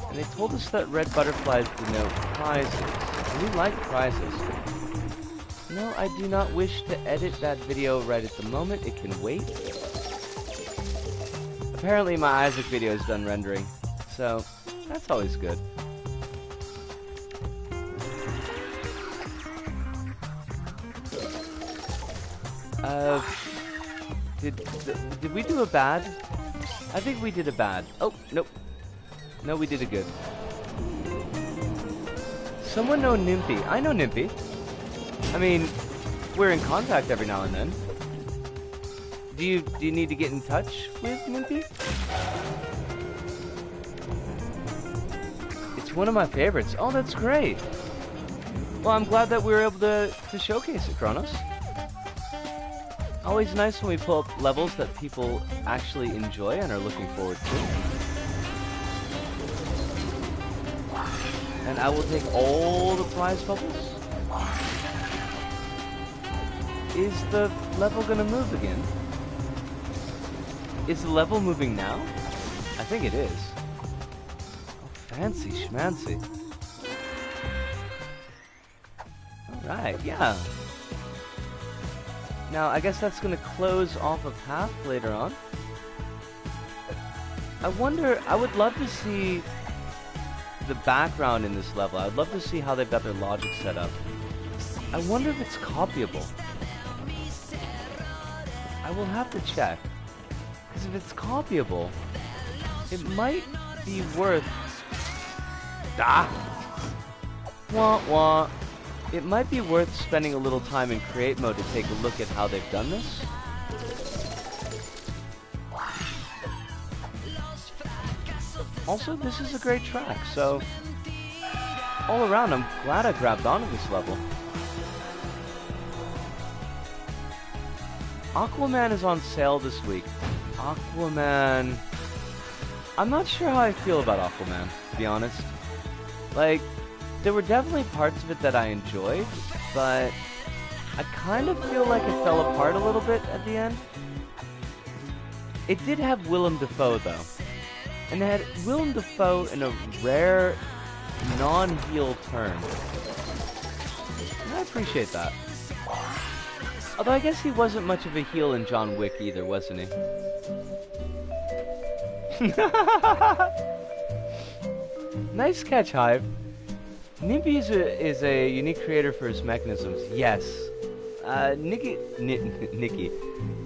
and they told us that red butterflies denote prizes. And we like prizes. No, I do not wish to edit that video right at the moment. It can wait. Apparently my Isaac video is done rendering, so that's always good. Did we do a bad? I think we did a bad. Oh, nope. No, we did a good. Someone know Nimpy? I know Nimpy. I mean, we're in contact every now and then. Do you need to get in touch with Nimpy? It's one of my favorites. Oh, that's great. Well, I'm glad that we were able to showcase it, Kronos. Always nice when we pull up levels that people actually enjoy and are looking forward to. And I will take all the prize bubbles. Is the level gonna move again? Is the level moving now? I think it is. Oh, fancy schmancy. Alright, yeah. Now, I guess that's going to close off a path later on. I wonder, I would love to see the background in this level. I would love to see how they've got their logic set up. I wonder if it's copyable. I will have to check. Because if it's copyable, it might be worth... Wah wah. It might be worth spending a little time in create mode to take a look at how they've done this. Also, this is a great track, so all around I'm glad I grabbed onto this level. Aquaman is on sale this week. Aquaman... I'm not sure how I feel about Aquaman, to be honest. Like... There were definitely parts of it that I enjoyed, but I kind of feel like it fell apart a little bit at the end. It did have Willem Dafoe, though. And it had Willem Dafoe in a rare, non-heel turn. And I appreciate that. Although I guess he wasn't much of a heel in John Wick either, wasn't he? Nice catch, Hive. Nimpy is a unique creator for his mechanisms. Yes. Nicky.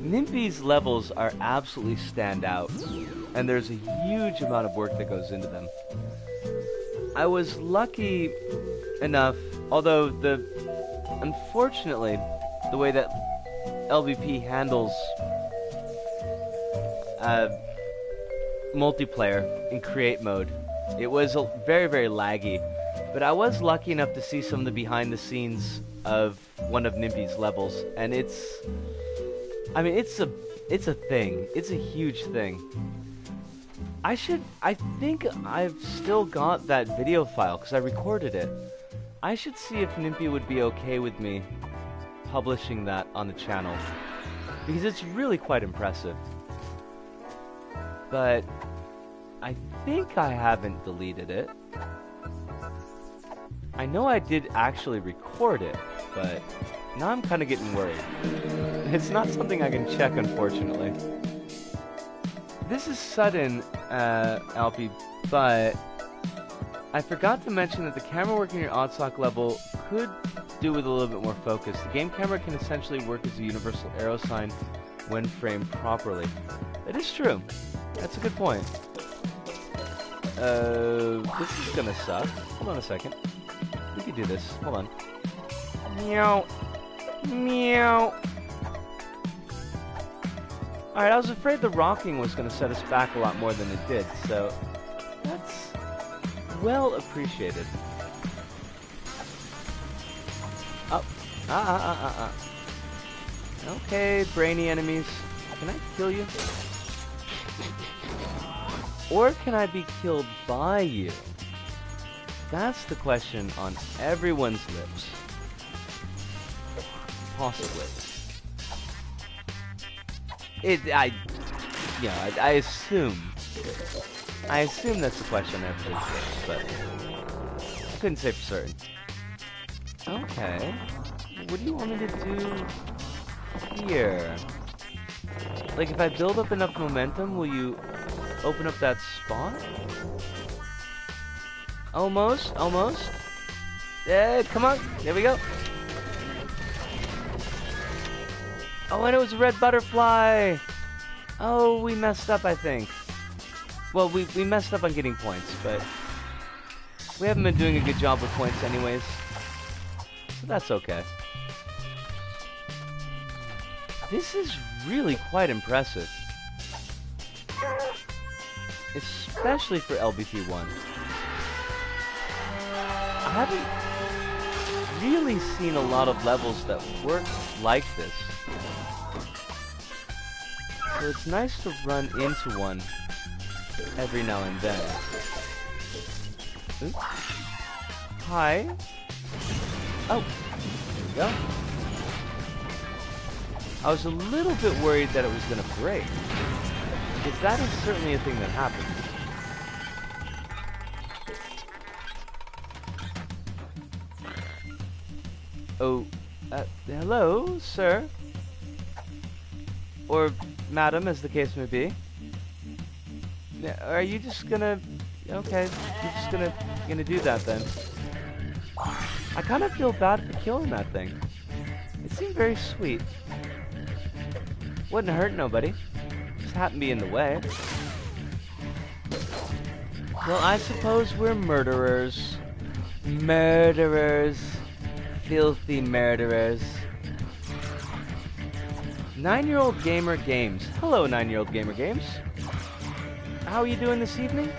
Nimpy's levels are absolutely stand out, and there's a huge amount of work that goes into them. I was lucky enough, although unfortunately, the way that LBP handles multiplayer in create mode, it was very, very laggy. But I was lucky enough to see some of the behind the scenes of one of Nimpy's levels, and it's a thing. It's a huge thing. I think I've still got that video file because I recorded it. I should see if Nimpy would be okay with me publishing that on the channel, because it's really quite impressive. But I think I haven't deleted it. I know I did actually record it, but now I'm kind of getting worried. It's not something I can check, unfortunately. This is sudden, Alfie, but I forgot to mention that the camera work in your oddsock level could do with a little bit more focus. The game camera can essentially work as a universal arrow sign when framed properly. That is true. That's a good point. This is gonna suck. Hold on a second. We can do this. Hold on. Meow. Meow. Alright, I was afraid the rocking was gonna set us back a lot more than it did, so that's well appreciated. Oh. Okay, brainy enemies. Can I kill you? Or can I be killed by you? That's the question on everyone's lips. Possibly. I assume that's the question on everybody's lips, but I couldn't say for certain. Okay. What do you want me to do here? Like, if I build up enough momentum, will you open up that spot? Almost, almost. Come on, there we go. Oh, and it was a red butterfly. Oh, we messed up, I think. Well, we messed up on getting points, but we haven't been doing a good job with points anyways. So that's okay. This is really quite impressive. Especially for LBP1. I haven't really seen a lot of levels that work like this. So it's nice to run into one every now and then. Oops. Hi. Oh, there we go. I was a little bit worried that it was going to break, because that is certainly a thing that happens. Oh, hello, sir? Or madam, as the case may be. Are you just gonna... Okay, you're just gonna do that then. I kind of feel bad for killing that thing. It seemed very sweet. Wouldn't hurt nobody. Just happened to be in the way. Well, I suppose we're murderers. Murderers. Filthy murderers. 9-year-old Gamer Games. Hello, 9-year-old Gamer Games. How are you doing this evening?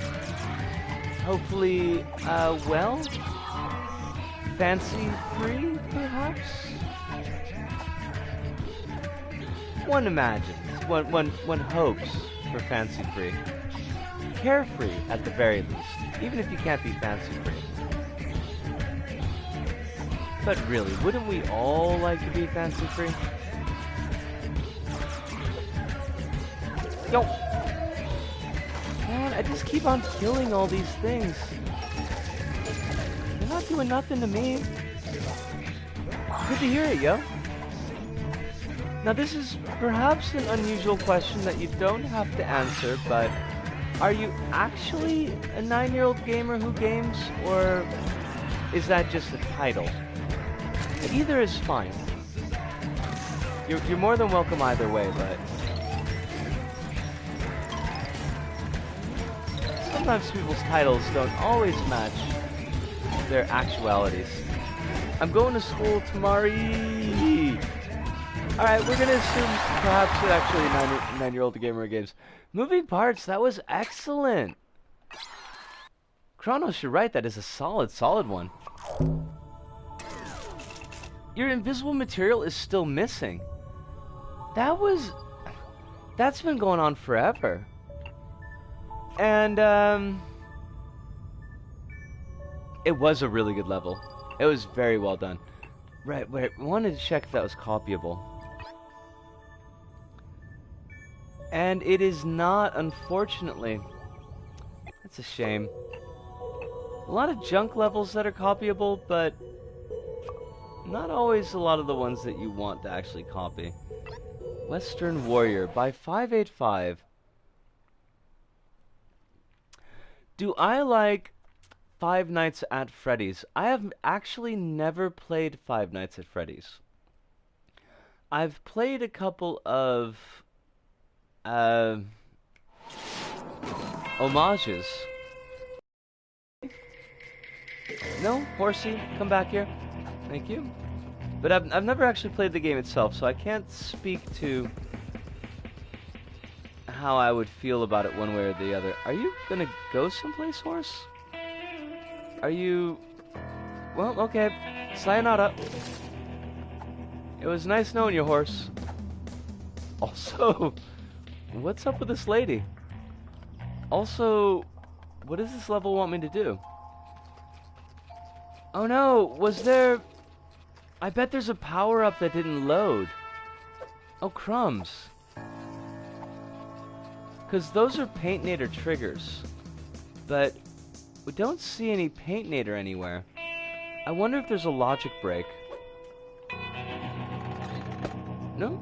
Hopefully, well? Fancy-free, perhaps? One imagines. One hopes for fancy-free. Carefree, at the very least. Even if you can't be fancy-free. But really, wouldn't we all like to be fancy-free? Yo! Man, I just keep on killing all these things. They're not doing nothing to me. Good to hear it, yo. Now this is perhaps an unusual question that you don't have to answer, but are you actually a 9-year-old gamer who games, or is that just a title? Either is fine. You're more than welcome either way, but sometimes people's titles don't always match their actualities. I'm going to school tomorrow. Alright, we're gonna assume perhaps it's actually 9-year-old gamer games. Moving parts, that was excellent. Kronos, you're right, that is a solid one. Your invisible material is still missing. That's been going on forever. And, it was a really good level. It was very well done. Right, wait, I wanted to check if that was copyable. And it is not, unfortunately. That's a shame. A lot of junk levels that are copyable, but not always a lot of the ones that you want to actually copy. Western Warrior by 585. Do I like Five Nights at Freddy's? I have actually never played Five Nights at Freddy's. I've played a couple of homages. No, horsey, come back here. Thank you. But I've never actually played the game itself, so I can't speak to how I would feel about it one way or the other. Are you gonna go someplace, horse? Are you... Well, okay. Sayonara. It was nice knowing you, horse. Also, what's up with this lady? Also, what does this level want me to do? Oh no, was there... I bet there's a power-up that didn't load. Oh, crumbs. Because those are PtaER triggers. But we don't see any PtaER anywhere. I wonder if there's a logic break. No?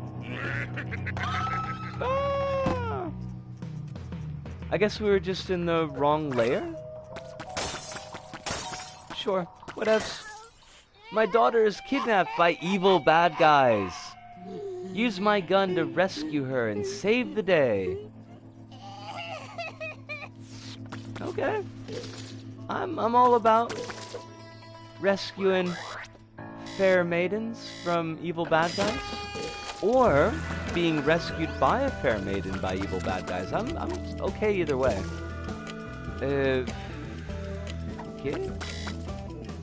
Ah! I guess we were just in the wrong layer? Sure, whatevs. My daughter is kidnapped by evil bad guys. Use my gun to rescue her and save the day. Okay. I'm all about rescuing fair maidens from evil bad guys. Or being rescued by a fair maiden by evil bad guys. I'm okay either way. Okay.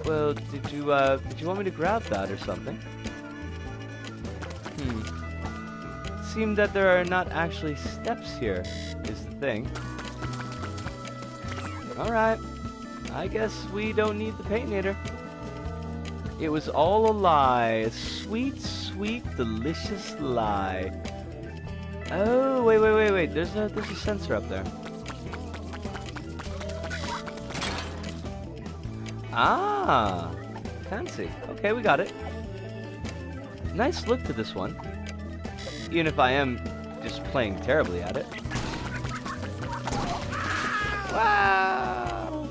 Well, did you want me to grab that or something? Seemed that there are not actually steps here, is the thing. Alright. I guess we don't need the PtaER. It was all a lie. A sweet, sweet, delicious lie. Oh, wait. There's a sensor up there. Ah, fancy. Okay, we got it. Nice look to this one. Even if I am just playing terribly at it. Wow!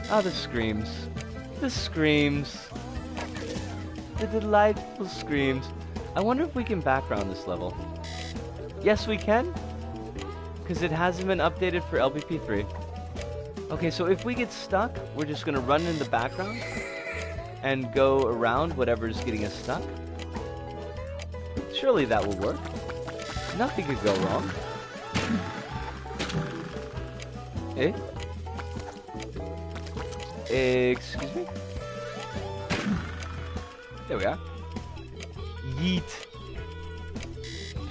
Ah, the screams. The screams. The delightful screams. I wonder if we can background this level. Yes, we can. Because it hasn't been updated for LBP3. Okay, so if we get stuck, we're just going to run in the background and go around whatever's getting us stuck. Surely that will work. Nothing could go wrong. Eh? Excuse me? There we are. Yeet.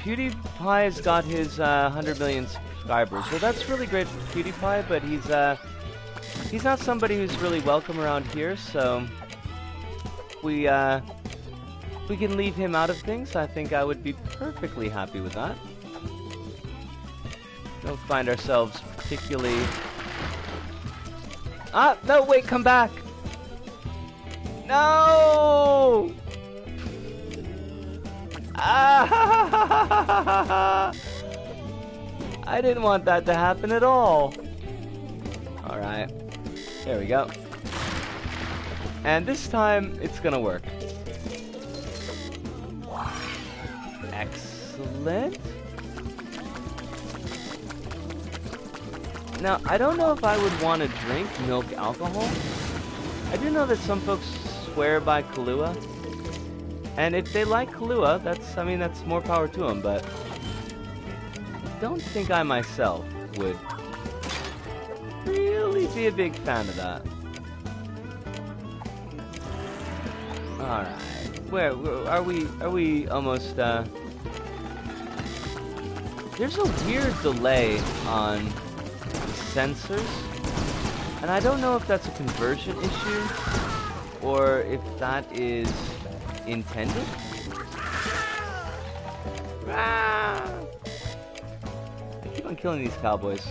PewDiePie's got his 100 million subscribers. Well, that's really great for PewDiePie, but he's not somebody who's really welcome around here, so we can leave him out of things. I think I would be perfectly happy with that. Don't find ourselves particularly... Ah, no, wait, come back! No! Ah! I didn't want that to happen at all. Alright. There we go. And this time, it's gonna work. Excellent. Now, I don't know if I would want to drink milk alcohol. I do know that some folks swear by Kahlua. And if they like Kahlua, that's more power to them, but I don't think I myself would really be a big fan of that. Alright. Where are we almost, There's a weird delay on sensors, and I don't know if that's a conversion issue or if that is intended. Ah! I keep on killing these cowboys.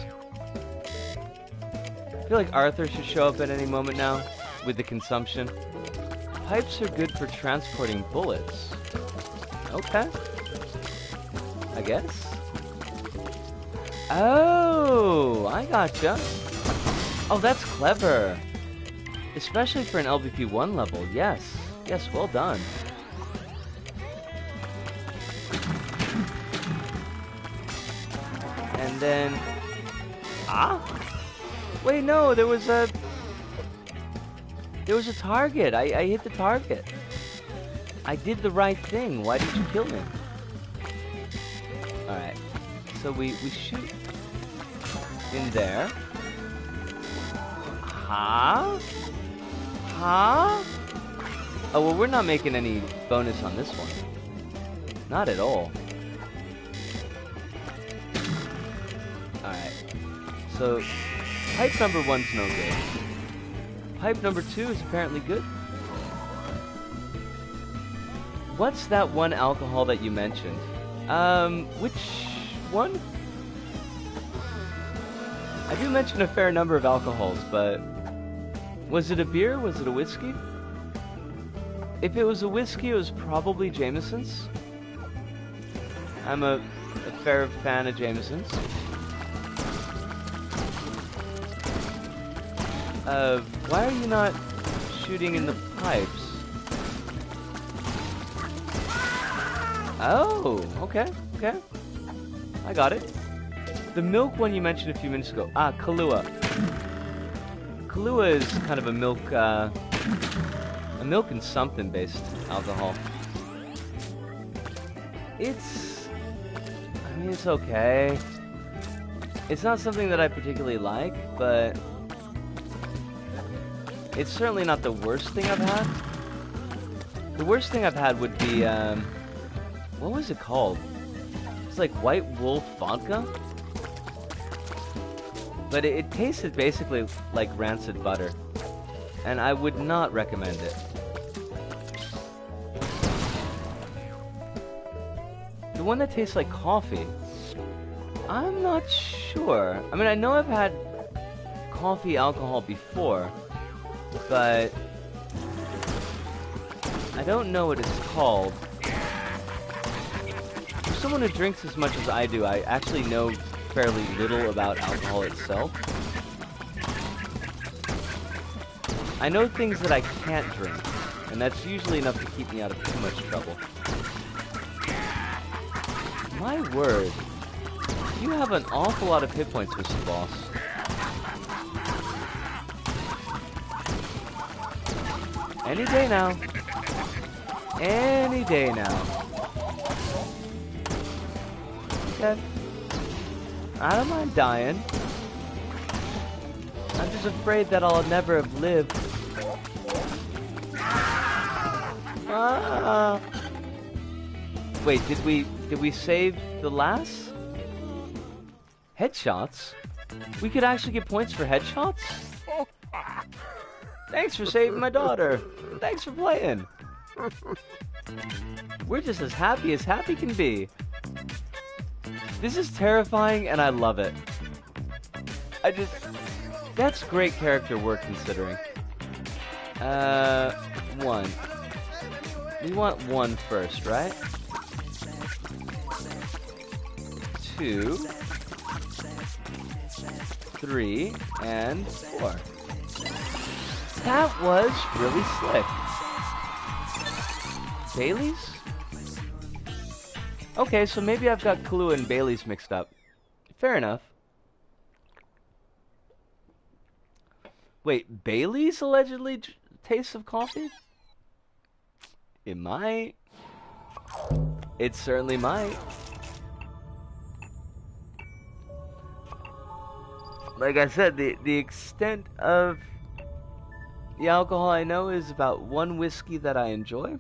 I feel like Arthur should show up at any moment now with the consumption. Pipes are good for transporting bullets. Okay. I guess. Oh, I gotcha. Oh, that's clever. Especially for an LVP 1 level. Yes. Yes, well done. And then... Ah? Wait, no, there was a target. I hit the target. I did the right thing. Why did you kill me? Alright. So we shoot in there. Huh? Huh? Oh, well, we're not making any bonus on this one. Not at all. Alright. So, pipe number 1's no good. Pipe number 2 is apparently good. What's that one alcohol that you mentioned? Which one? I do mention a fair number of alcohols, but... Was it a beer? Was it a whiskey? If it was a whiskey, it was probably Jameson's. I'm a fair fan of Jameson's. Why are you not shooting in the pipes? Oh, okay, okay. I got it. The milk one you mentioned a few minutes ago. Ah, Kahlua. Kahlua is kind of a milk and something based alcohol. I mean, it's okay. It's not something that I particularly like, but it's certainly not the worst thing I've had. The worst thing I've had would be, what was it called? It's like White Wolf vodka? But it tasted basically like rancid butter. And I would not recommend it. The one that tastes like coffee, I'm not sure. I mean, I know I've had coffee alcohol before, but I don't know what it's called. For someone who drinks as much as I do, I actually know fairly little about alcohol itself. I know things that I can't drink, and that's usually enough to keep me out of too much trouble. My word, you have an awful lot of hit points, Mr. Boss. Any day now. Any day now. Okay. I don't mind dying. I'm just afraid that I'll never have lived. Ah. Wait, did we save the last? Headshots? We could actually get points for headshots? Thanks for saving my daughter. Thanks for playing. We're just as happy can be. This is terrifying and I love it. That's great character work considering. One. We want 1 first, right? 2, 3, and 4. That was really slick. Bailey's? Okay, so maybe I've got Kahlua and Bailey's mixed up. Fair enough. Wait, Bailey's allegedly tastes of coffee? It might. It certainly might. Like I said, the extent of the alcohol I know is about 1 whiskey that I enjoy.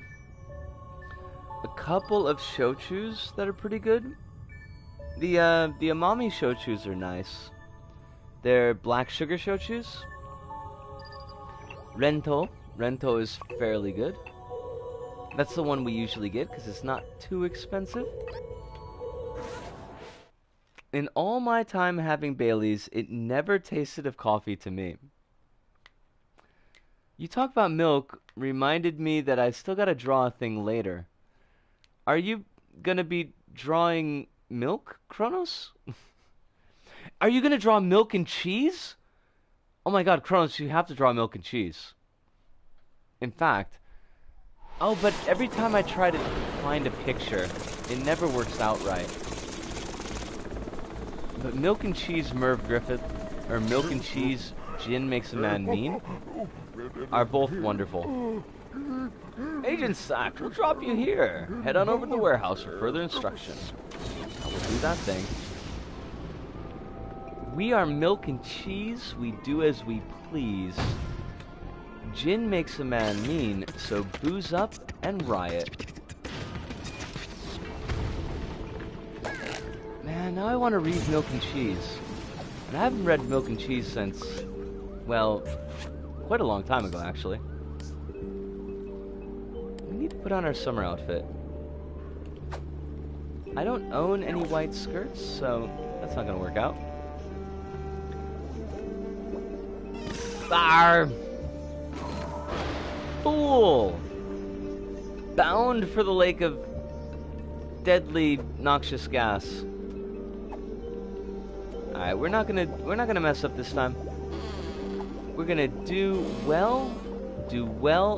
A couple of shochus that are pretty good. The Amami shochus are nice. They're black sugar shochus. Rento Rento is fairly good. That's the one we usually get because it's not too expensive. In all my time having Bailey's, it never tasted of coffee to me. You talk about milk reminded me that I still gotta draw a thing later. Are you gonna be drawing milk, Kronos? Are you gonna draw milk and cheese? Oh my god, Kronos, you have to draw milk and cheese. In fact, oh, but every time I try to find a picture, it never works out right. But milk and cheese Merv Griffith, or milk and cheese Jin Makes a Man Mean, are both wonderful. Agent Sack, we'll drop you here. Head on over to the warehouse for further instruction. I will do that thing. We are milk and cheese, we do as we please. Jin makes a man mean, so booze up and riot. Man, now I want to read Milk and Cheese. And I haven't read Milk and Cheese since, well, quite a long time ago, actually. We need to put on our summer outfit. I don't own any white skirts, so that's not gonna work out. Arr! Fool! Bound for the lake of deadly noxious gas. Alright, we're not gonna mess up this time. We're gonna do well,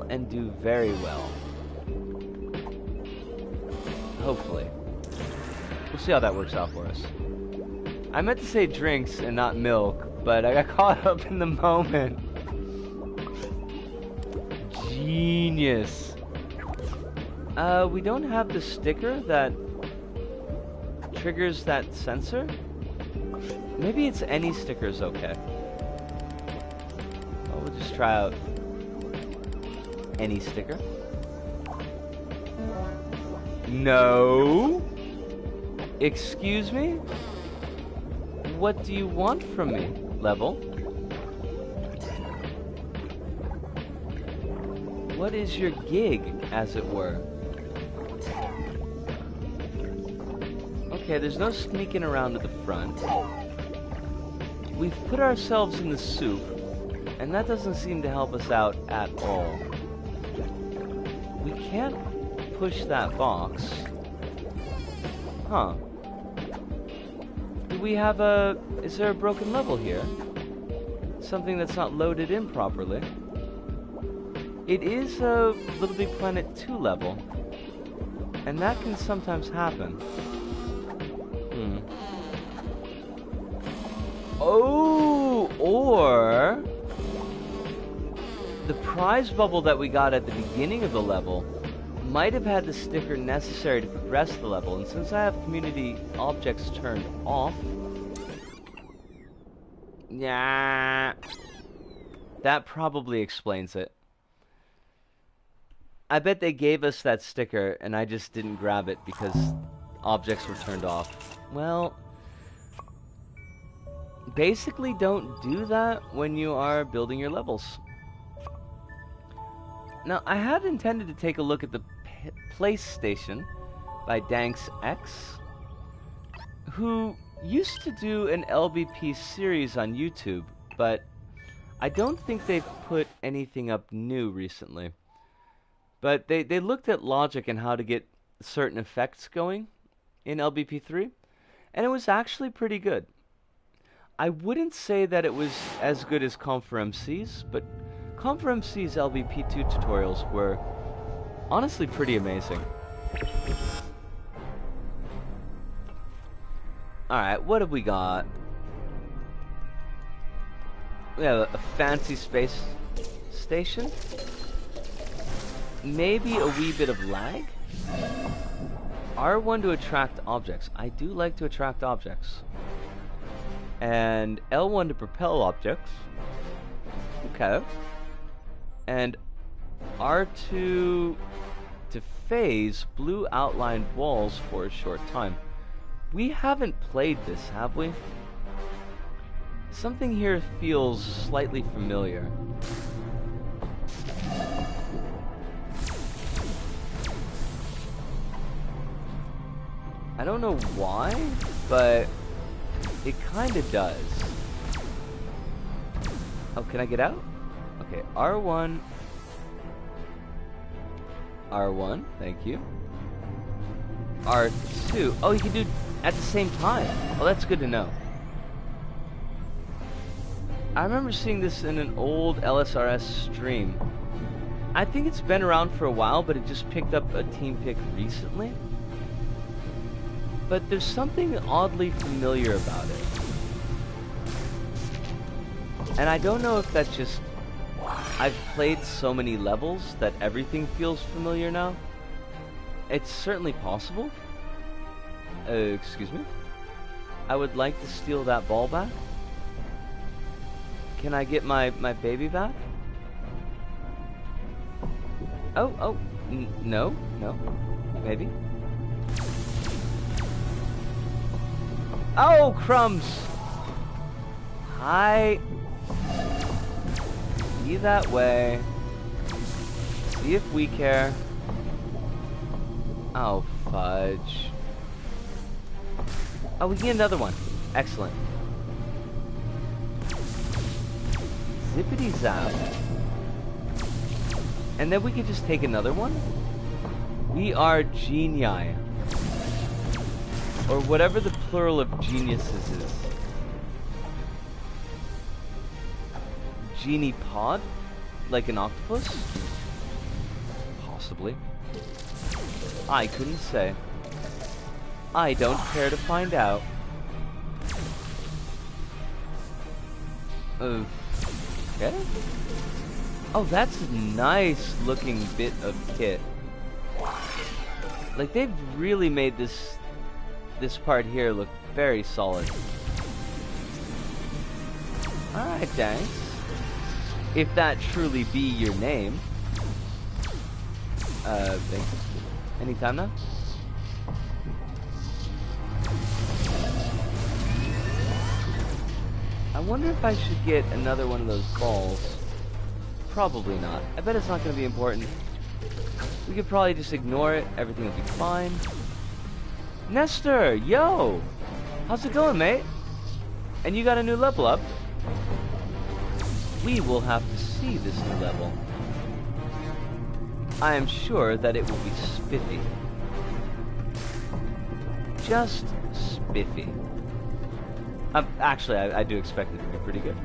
and do very well. Hopefully. We'll see how that works out for us. I meant to say drinks and not milk, but I got caught up in the moment. Genius. We don't have the sticker that triggers that sensor. Maybe it's any sticker's okay. Well, we'll just try out any sticker. No. Excuse me? What do you want from me, level? What is your gig, as it were? Okay, there's no sneaking around to the front. We've put ourselves in the soup, and that doesn't seem to help us out at all. We can't push that box. Huh. Do we have a... Is there a broken level here? Something that's not loaded in properly. It is a LittleBigPlanet 2 level, and that can sometimes happen. Oh, or the prize bubble that we got at the beginning of the level might have had the sticker necessary to progress the level, and since I have community objects turned off, yeah, that probably explains it. I bet they gave us that sticker and I just didn't grab it because objects were turned off. Well, basically don't do that when you are building your levels. Now, I had intended to take a look at the Place Station by Danks X, who used to do an LBP series on YouTube, but I don't think they've put anything up new recently. But they looked at logic and how to get certain effects going in LBP3, and it was actually pretty good. I wouldn't say that it was as good as Com4MC's, but Com4MC's LBP2 tutorials were honestly pretty amazing. Alright, what have we got? We have a fancy space station. Maybe a wee bit of lag? R1 to attract objects. I do like to attract objects. And L1 to propel objects. Okay. And R2 to phase blue outlined walls for a short time. We haven't played this, have we? Something here feels slightly familiar. don't know why, but it kind of does. Oh, can I get out? Okay, R1. R1, thank you. R2. Oh, you can do it at the same time. Oh, that's good to know. I remember seeing this in an old LSRS stream. I think it's been around for a while, but it just picked up a team pick recently. But there's something oddly familiar about it. And I don't know if that's just... I've played so many levels that everything feels familiar now. It's certainly possible. Excuse me? I would like to steal that ball back. Can I get my baby back? Oh, no, maybe. Oh, crumbs! Hi. Be that way. See if we care. Oh, fudge. Oh, we can get another one. Excellent. Zippity zap. And then we could just take another one. We are genii. Or whatever the plural of geniuses is. Genie pod? Like an octopus? Possibly. I couldn't say. I don't care to find out. Okay. Oh, that's a nice looking bit of kit. Like, they've really made this part here look very solid. Alright, thanks. If that truly be your name. Thanks. Anytime now? I wonder if I should get another one of those balls. Probably not. I bet it's not going to be important. We could probably just ignore it. Everything will be fine. Nestor! Yo! How's it going, mate? And you got a new level up? We will have to see this new level. I am sure that it will be spiffy. Just spiffy. Actually, I do expect it to be pretty good.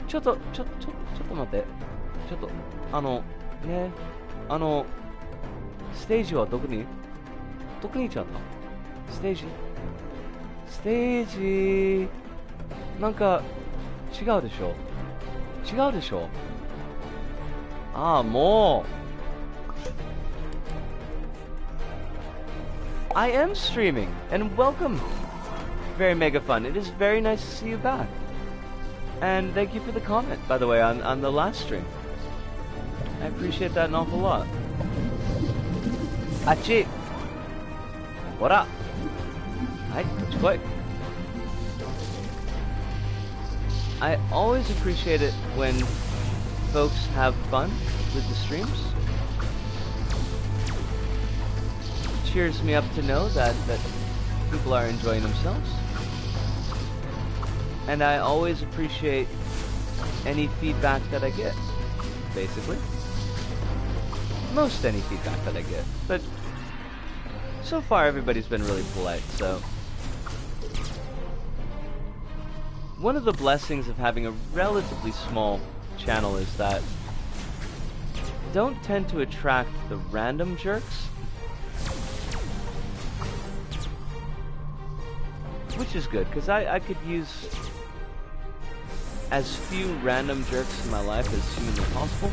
ちょっと待って。ちょっと、ステージはどこに行っちゃったステージ、なんか、違うでしょああ、もう。I am streaming, and welcome. Very mega fun. It is very nice to see you back. And thank you for the comment, by the way, on the last stream. I appreciate that an awful lot. Achi! What up? Hi, what? I always appreciate it when folks have fun with the streams. Cheers me up to know that people are enjoying themselves. And I always appreciate any feedback that I get, basically. Most any feedback that I get. But so far everybody's been really polite, so... One of the blessings of having a relatively small channel is that I don't tend to attract the random jerks. Which is good, because I could use as few random jerks in my life as humanly possible.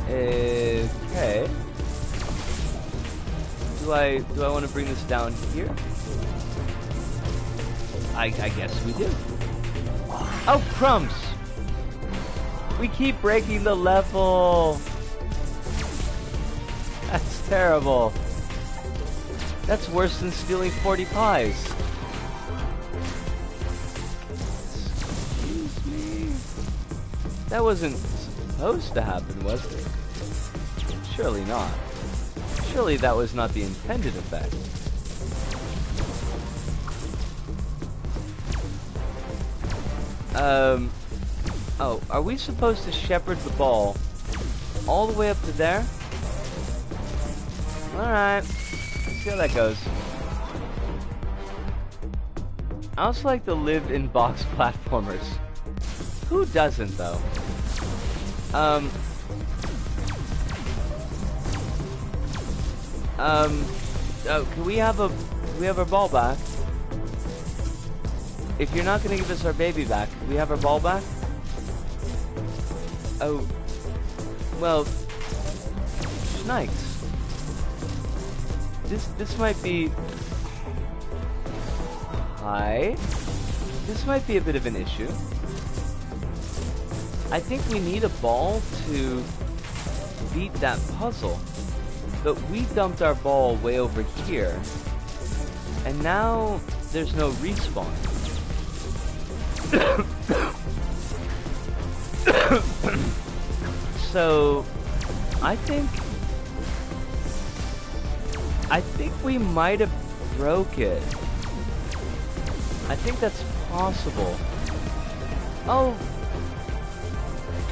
Okay. Do I want to bring this down here? I guess we do. Oh, crumbs! We keep breaking the level. That's terrible. That's worse than stealing 40 pies. Excuse me? That wasn't supposed to happen, was it? Surely not. Surely that was not the intended effect. Oh, are we supposed to shepherd the ball all the way up to there? Alright, let's see how that goes. I also like the live-in-box platformers. Who doesn't, though? Oh, can we have our ball back? If you're not gonna give us our baby back, can we have our ball back? Oh, well, Schnikes. This might be... Hi? This might be a bit of an issue. I think we need a ball to beat that puzzle. But we dumped our ball way over here. And now there's no respawn. So I think we might have broke it. I think that's possible. Oh,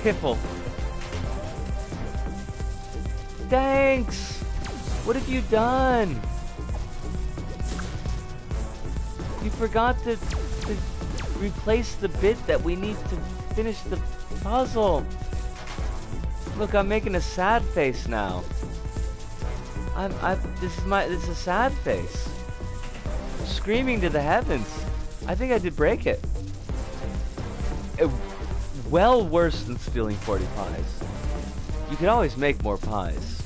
piffle. Thanks. What have you done? You forgot to replace the bit that we need to finish the puzzle. Look, I'm making a sad face now. This is a sad face. Screaming to the heavens. I think I did break it. Well worse than stealing 40 pies. You could always make more pies.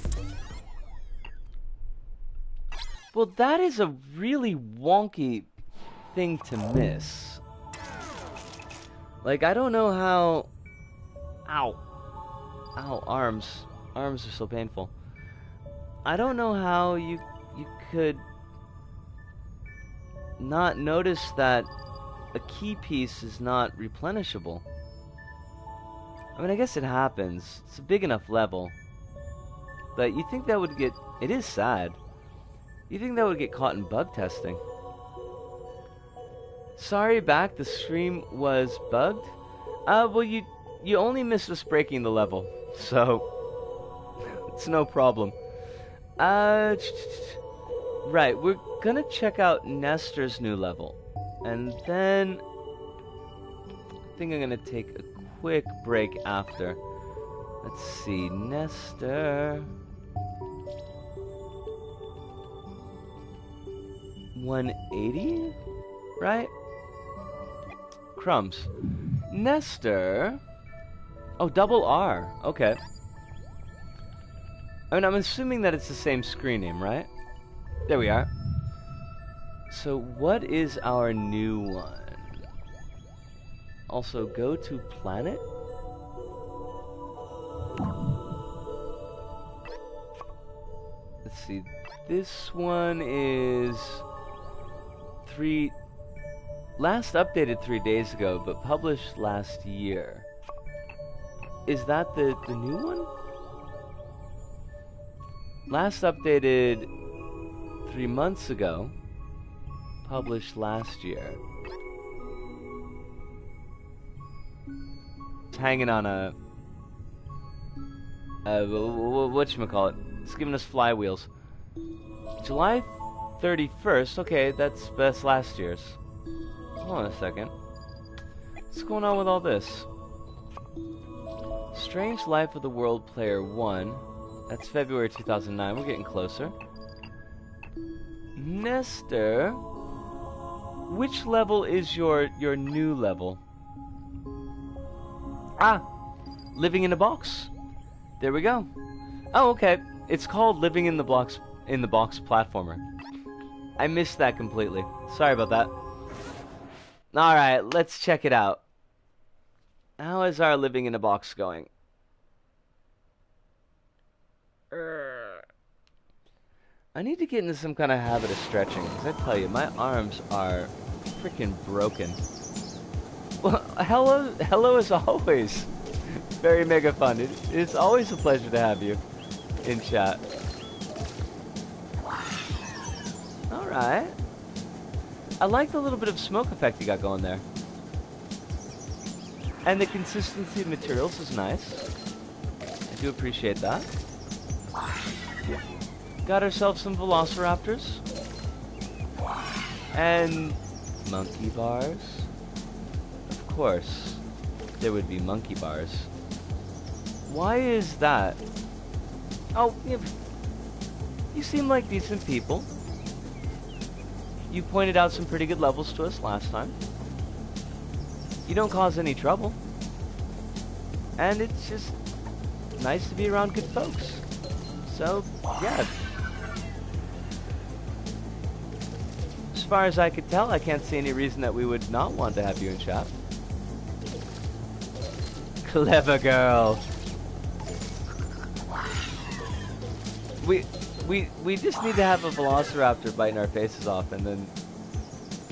Well, that is a really wonky thing to miss. Like, I don't know how... Ow. Ow, arms. Arms are so painful. I don't know how you could not notice that a key piece is not replenishable. I mean, I guess it happens. It's a big enough level. But you think that would get... It is sad. You think that would get caught in bug testing. Sorry, back. The stream was bugged. Well, you only missed us breaking the level. So... it's no problem. Right, we're gonna check out Nestor's new level. And then... I think I'm gonna take a quick break after. Let's see, Nestor... 180? Right? Crumbs. Nestor... Oh, double R. Okay. I mean, I'm assuming that it's the same screen name, right? There we are. So, what is our new one? Also, go to planet? Let's see. This one is... last updated 3 days ago, but published last year. Is that the new one? Last updated 3 months ago, published last year. It's hanging on a... whatchamacallit? It's giving us flywheels. July 31st, okay, that's last year's. Hold on a second. What's going on with all this? Strange Life of the World Player 1. That's February 2009. We're getting closer. Nestor. Which level is your new level? Ah! Living in a Box. There we go. Oh, okay. It's called Living in the Box platformer. I missed that completely. Sorry about that. Alright, let's check it out. How is our Living in a Box going? I need to get into some kind of habit of stretching, because I tell you, my arms are freaking broken. Well, hello as always. Very mega fun. It's always a pleasure to have you in chat. Alright. I like the little bit of smoke effect you got going there. And the consistency of materials is nice. I do appreciate that. Got ourselves some velociraptors. And monkey bars. Of course, there would be monkey bars. Why is that? Oh, you seem like decent people. You pointed out some pretty good levels to us last time. You don't cause any trouble. And it's just nice to be around good folks. So, yeah. As far as I could tell, I can't see any reason that we would not want to have you in chat. Clever girl. We just need to have a velociraptor biting our faces off and then...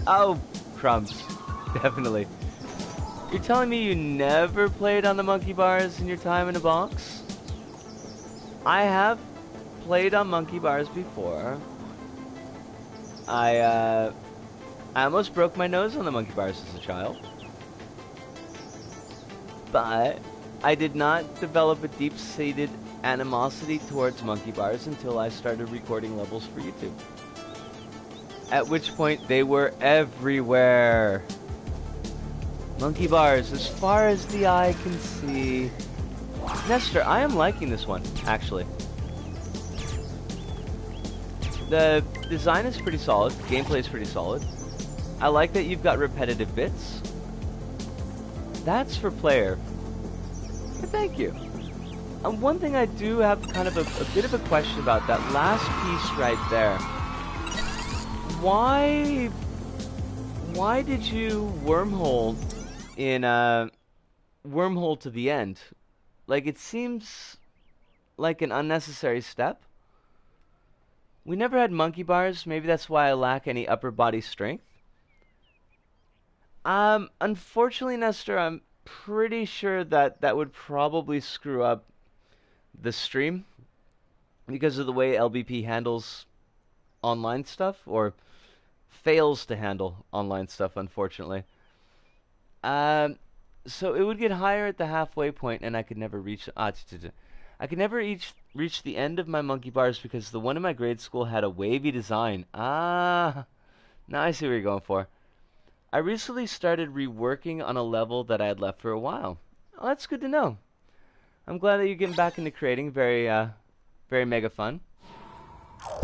Oh, crumbs. Definitely. You're telling me you never played on the monkey bars in your time in a box? I have played on monkey bars before. I almost broke my nose on the monkey bars as a child. But I did not develop a deep-seated animosity towards monkey bars until I started recording levels for YouTube. At which point they were everywhere. Monkey bars as far as the eye can see. Nestor, I am liking this one, actually. The design is pretty solid, the gameplay is pretty solid. I like that you've got repetitive bits. That's for PtaER. Thank you. One thing I do have kind of a bit of a question about that last piece right there. Why did you wormhole in wormhole to the end? Like, it seems like an unnecessary step. We never had monkey bars. Maybe that's why I lack any upper body strength. Unfortunately, Nestor, I'm pretty sure that that would probably screw up the stream because of the way LBP handles online stuff, or fails to handle online stuff, unfortunately. So it would get higher at the halfway point, and I could never reach. I could never reach the end of my monkey bars because the one in my grade school had a wavy design. Ah, now I see what you're going for. I recently started reworking on a level that I had left for a while. Oh, that's good to know. I'm glad that you're getting back into creating. Very mega fun.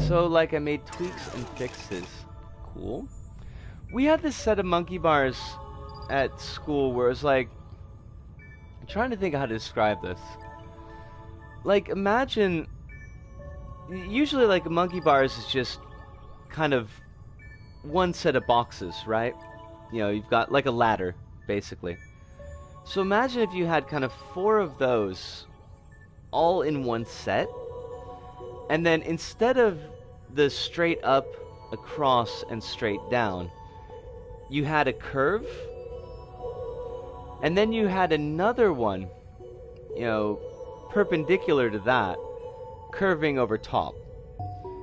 So, like, I made tweaks and fixes. Cool. We had this set of monkey bars at school where it was like... I'm trying to think of how to describe this. Like, imagine... Usually, like, a monkey bars is just kind of one set of boxes, right? You know, you've got like a ladder, basically. So imagine if you had kind of 4 of those all in one set. And then instead of the straight up, across, and straight down, you had a curve. And then you had another one, you know, perpendicular to that, curving over top.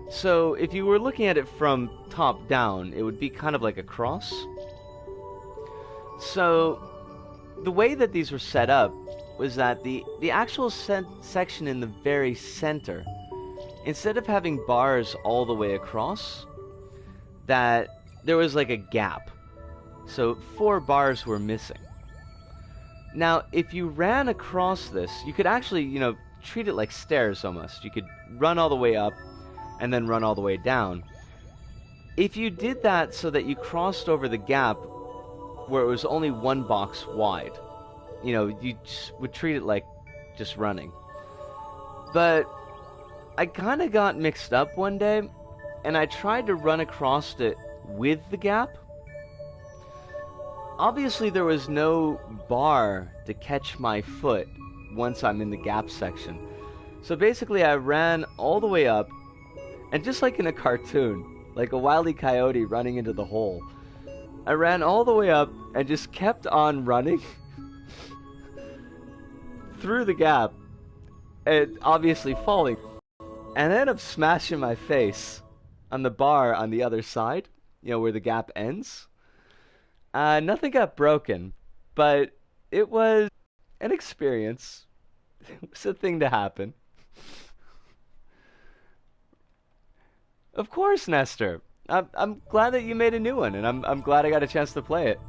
So if you were looking at it from top down, it would be kind of like a cross. So the way that these were set up was that the actual section in the very center, instead of having bars all the way across, that there was like a gap. So 4 bars were missing. Now, if you ran across this, you could actually, you know, treat it like stairs almost. You could run all the way up and then run all the way down. If you did that so that you crossed over the gap where it was only 1 box wide, you know, you just would treat it like just running. But I kind of got mixed up one day, and I tried to run across it with the gap. Obviously, there was no bar to catch my foot once I'm in the gap section. So basically, I ran all the way up, And just like in a cartoon, like a wily coyote running into the hole, I ran all the way up and just kept on running through the gap and obviously falling. And I ended up smashing my face on the bar on the other side, where the gap ends. Nothing got broken, but it was an experience. It was a thing to happen. Of course, Nestor. I'm glad that you made a new one, and I'm glad I got a chance to play it.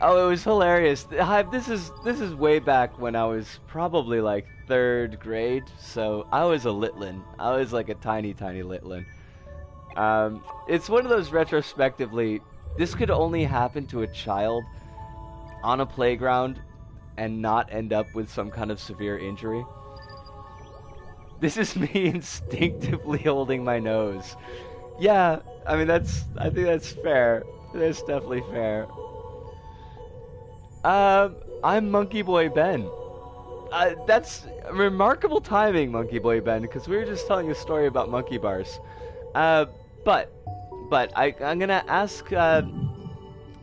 Oh, it was hilarious. Hive, this is way back when I was probably like 3rd grade, so I was a litlin. I was like a tiny, tiny litlin. It's one of those retrospectively, this could only happen to a child on a playground and not end up with some kind of severe injury. This is me instinctively holding my nose. Yeah, I mean I think that's fair. That's definitely fair. I'm Monkey Boy Ben. That's remarkable timing, Monkey Boy Ben, because we were just telling a story about monkey bars. But I'm gonna ask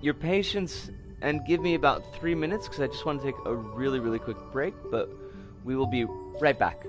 your patience and give me about 3 minutes, because I just want to take a really, really quick break, but we will be right back.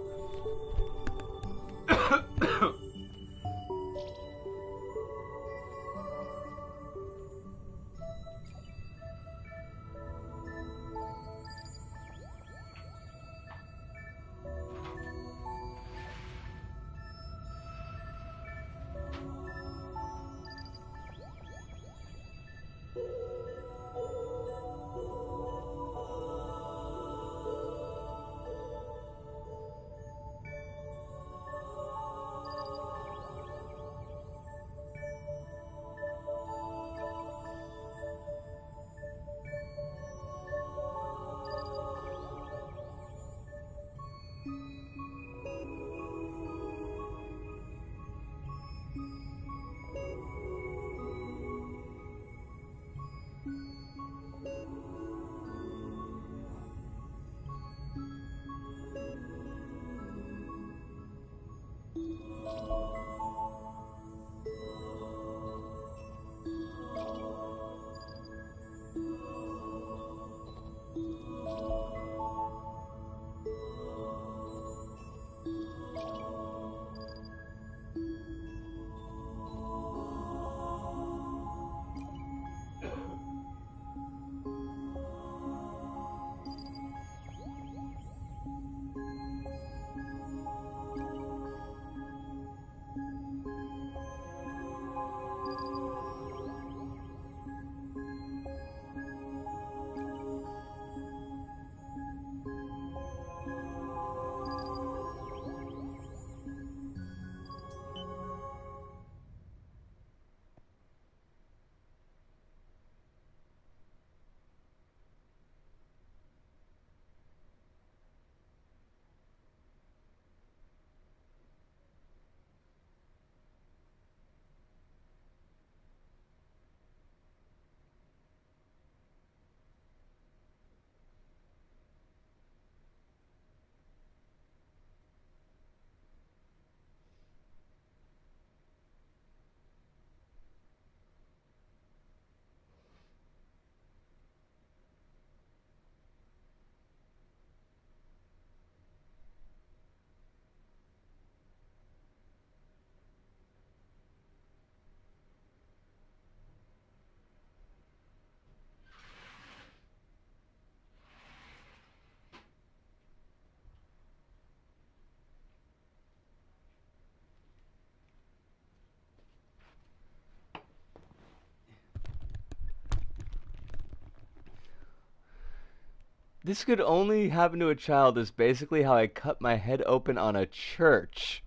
This could only happen to a child is basically how I cut my head open on a church.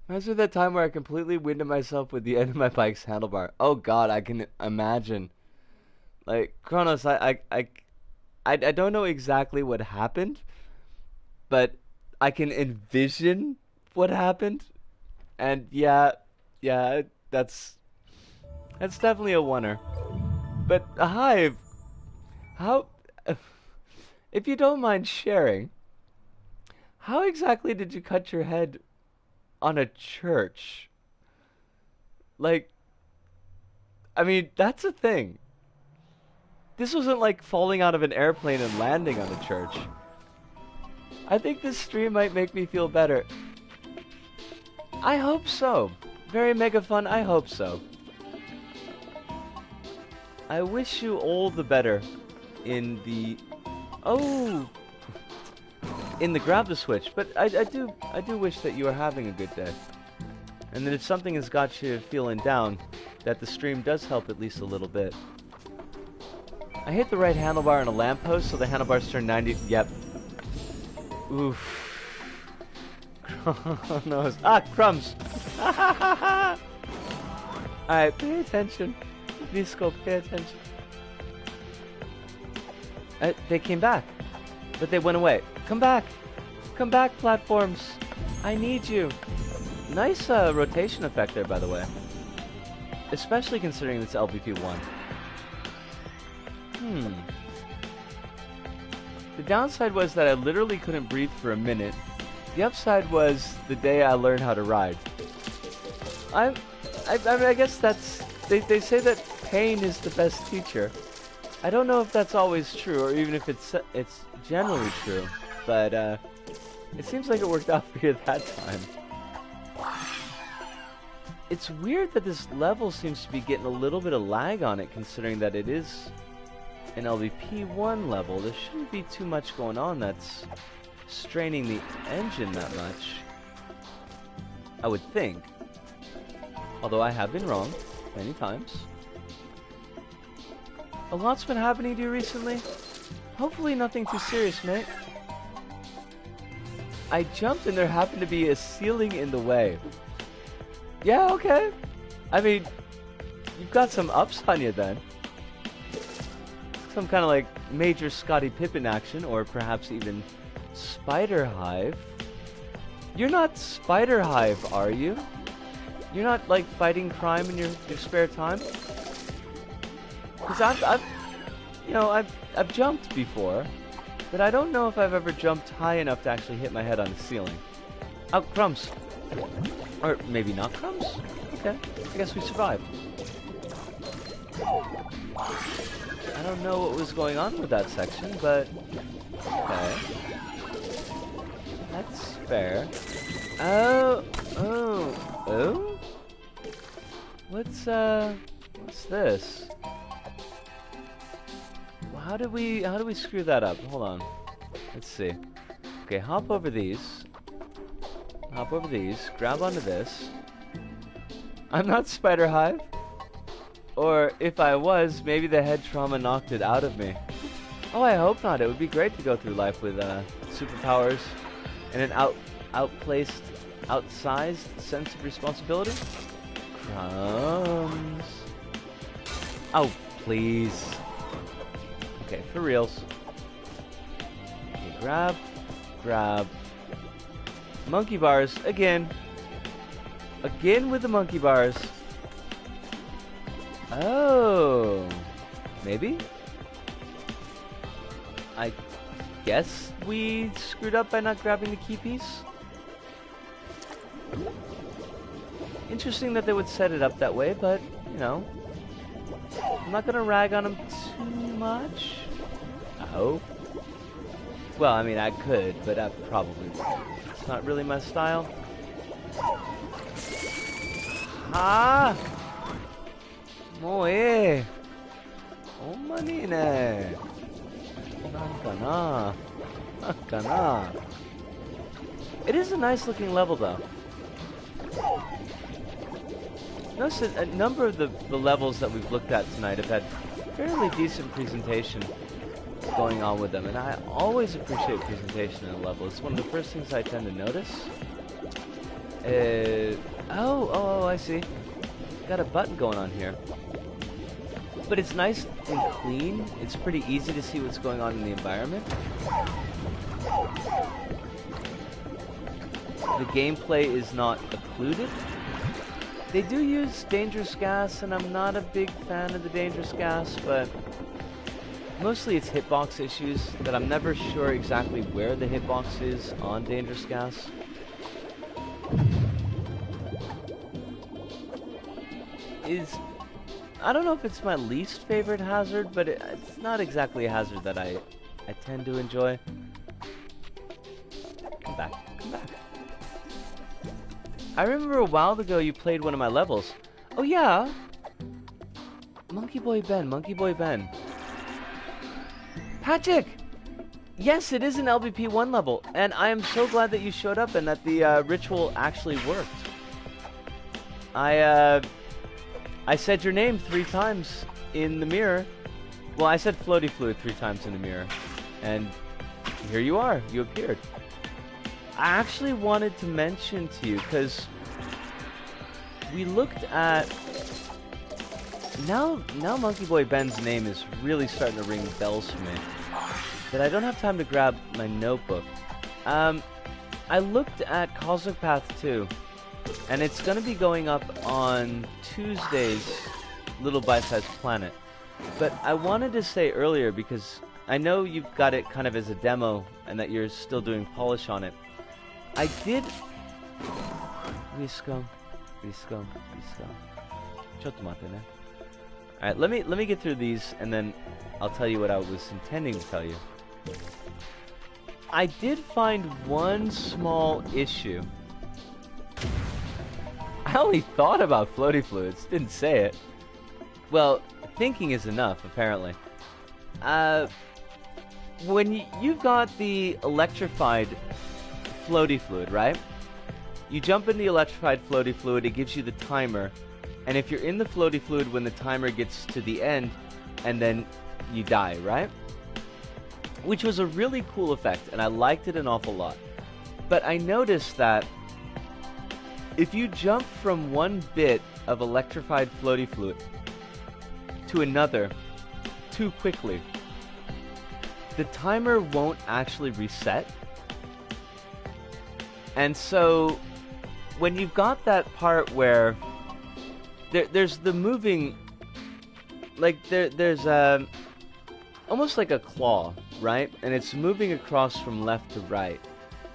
Imagine that time where I completely winded myself with the end of my bike's handlebar. Oh god, I can imagine. Like, Kronos, I don't know exactly what happened, but I can envision what happened. And yeah, that's definitely a oneer. But Hive, how if you don't mind sharing, how exactly did you cut your head on a church. Like, I mean, that's a thing. This wasn't like falling out of an airplane and landing on a church. I think this stream might make me feel better. I hope so. Very mega fun, I hope so. I wish you all the better in the... Oh! In the grab the switch, but I do wish that you are having a good day. And that if something has got you feeling down, that the stream does help at least a little bit. I hit the right handlebar on a lamppost, so the handlebars turn 90. Yep. Oof. No. Ah, crumbs. Alright, pay attention. Visco, pay attention. They came back, but they went away. Come back. Come back, platforms. I need you. Nice rotation effect there, by the way. Especially considering it's LVP1. The downside was that I literally couldn't breathe for a minute. The upside was the day I learned how to ride. I mean, I guess that's... They say that pain is the best teacher. I don't know if that's always true, or even if it's generally true. But, it seems like it worked out for you that time. It's weird that this level seems to be getting a little bit of lag on it, considering that it is an LVP1 level. There shouldn't be too much going on that's straining the engine that much. I would think. Although I have been wrong many times. A lot's been happening to you recently. Hopefully nothing too serious, mate. I jumped and there happened to be a ceiling in the way. Yeah, okay. I mean, you've got some ups on you then. Some kind of like major Scottie Pippen action, or perhaps even Spider Hive. You're not Spider Hive, are you? You're not like fighting crime in your spare time? Because I've jumped before, but I don't know if I've ever jumped high enough to actually hit my head on the ceiling. Oh, crumbs. Or maybe not crumbs? Okay, I guess we survived. I don't know what was going on with that section, but... Okay. That's fair. Oh! What's this? Well, how do we screw that up? Hold on. Let's see. Okay, hop over these. Hop over these. Grab onto this. I'm not Spider Hive. Or if I was, maybe the head trauma knocked it out of me. Oh, I hope not. It would be great to go through life with superpowers and an outplaced, outsized sense of responsibility. Crumbs. Oh, please. Okay, for reals. Okay, grab. Monkey bars, again. Again with the monkey bars. Oh, maybe? I guess we screwed up by not grabbing the key piece? Interesting that they would set it up that way, but, you know, I'm not gonna rag on them too much. I hope. Well, I mean, I could, but I probably won't. It's not really my style. Ah! Moe! Homani ne! Nankana. It is a nice looking level though. Notice that a number of the levels that we've looked at tonight have had fairly decent presentation going on with them, and I always appreciate presentation in a level. It's one of the first things I tend to notice. Oh, I see. Got a button going on here. But it's nice and clean. It's pretty easy to see what's going on in the environment. The gameplay is not occluded. They do use dangerous gas, and I'm not a big fan of the dangerous gas, but mostly it's hitbox issues that I'm never sure exactly where the hitbox is on dangerous gas. is, I don't know if it's my least favorite hazard, but it's not exactly a hazard that I tend to enjoy. Come back, come back. I remember a while ago you played one of my levels. Oh yeah! Monkey Boy Ben. Patrick! Yes, it is an LBP1 level, and I am so glad that you showed up and that the ritual actually worked. I said your name 3 times in the mirror. Well, I said floaty fluid 3 times in the mirror, and here you are. You appeared. I actually wanted to mention to you, because we looked at... Now Monkey Boy Ben's name is really starting to ring bells for me. But I don't have time to grab my notebook. I looked at Cosmic Path 2, and it's going to be going up on Tuesday's LittleBigPlanet. But I wanted to say earlier, because I know you've got it kind of as a demo, and that you're still doing polish on it. I did... Risco. Alright, let me get through these, and then I'll tell you what I was intending to tell you. I did find one small issue. I only thought about floaty fluids, didn't say it. Well, thinking is enough, apparently. When you've got the electrified floaty fluid, right? You jump in the electrified floaty fluid, it gives you the timer, and if you're in the floaty fluid when the timer gets to the end, and then you die, right? Which was a really cool effect, and I liked it an awful lot. But I noticed that if you jump from one bit of electrified floaty fluid to another too quickly, the timer won't actually reset. And so when you've got that part where there's the moving, like there's almost like a claw, right? And it's moving across from left to right.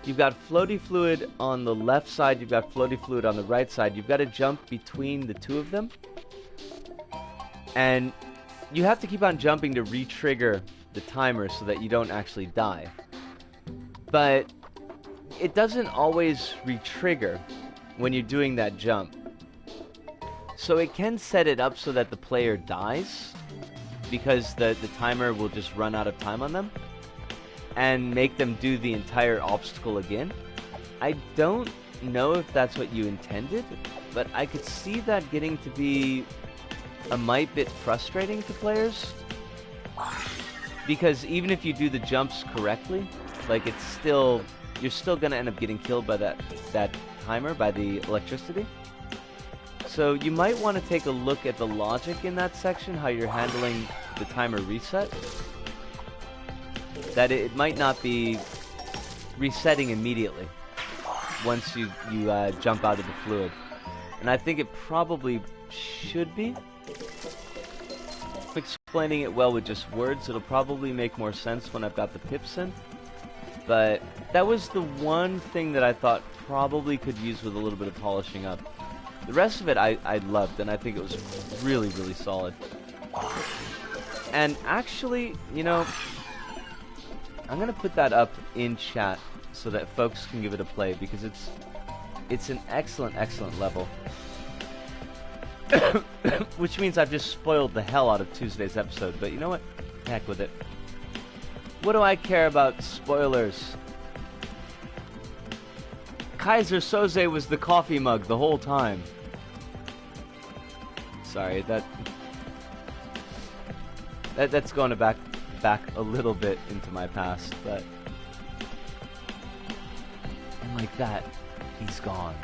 You've got floaty fluid on the left side, you've got floaty fluid on the right side. You've got to jump between the two of them. And you have to keep on jumping to re-trigger the timer so that you don't actually die. But it doesn't always re-trigger when you're doing that jump. So it can set it up so that the player dies, because the timer will just run out of time on them, and make them do the entire obstacle again. I don't know if that's what you intended, but I could see that getting to be a mite bit frustrating to players, because even if you do the jumps correctly, like you're still gonna end up getting killed by that timer, by the electricity. So you might want to take a look at the logic in that section, how you're handling the timer reset. That it might not be resetting immediately once you jump out of the fluid. And I think it probably should be. If explaining it well with just words, it'll probably make more sense when I've got the pips in. But that was the one thing that I thought probably could use with a little bit of polishing up. The rest of it I loved, and I think it was really, really solid. And actually, you know, I'm going to put that up in chat so that folks can give it a play, because it's an excellent, excellent level. Which means I've just spoiled the hell out of Tuesday's episode, but you know what? Heck with it. What do I care about spoilers? Kaiser Soze was the coffee mug the whole time. Sorry, that's going back a little bit into my past, but and like that, he's gone.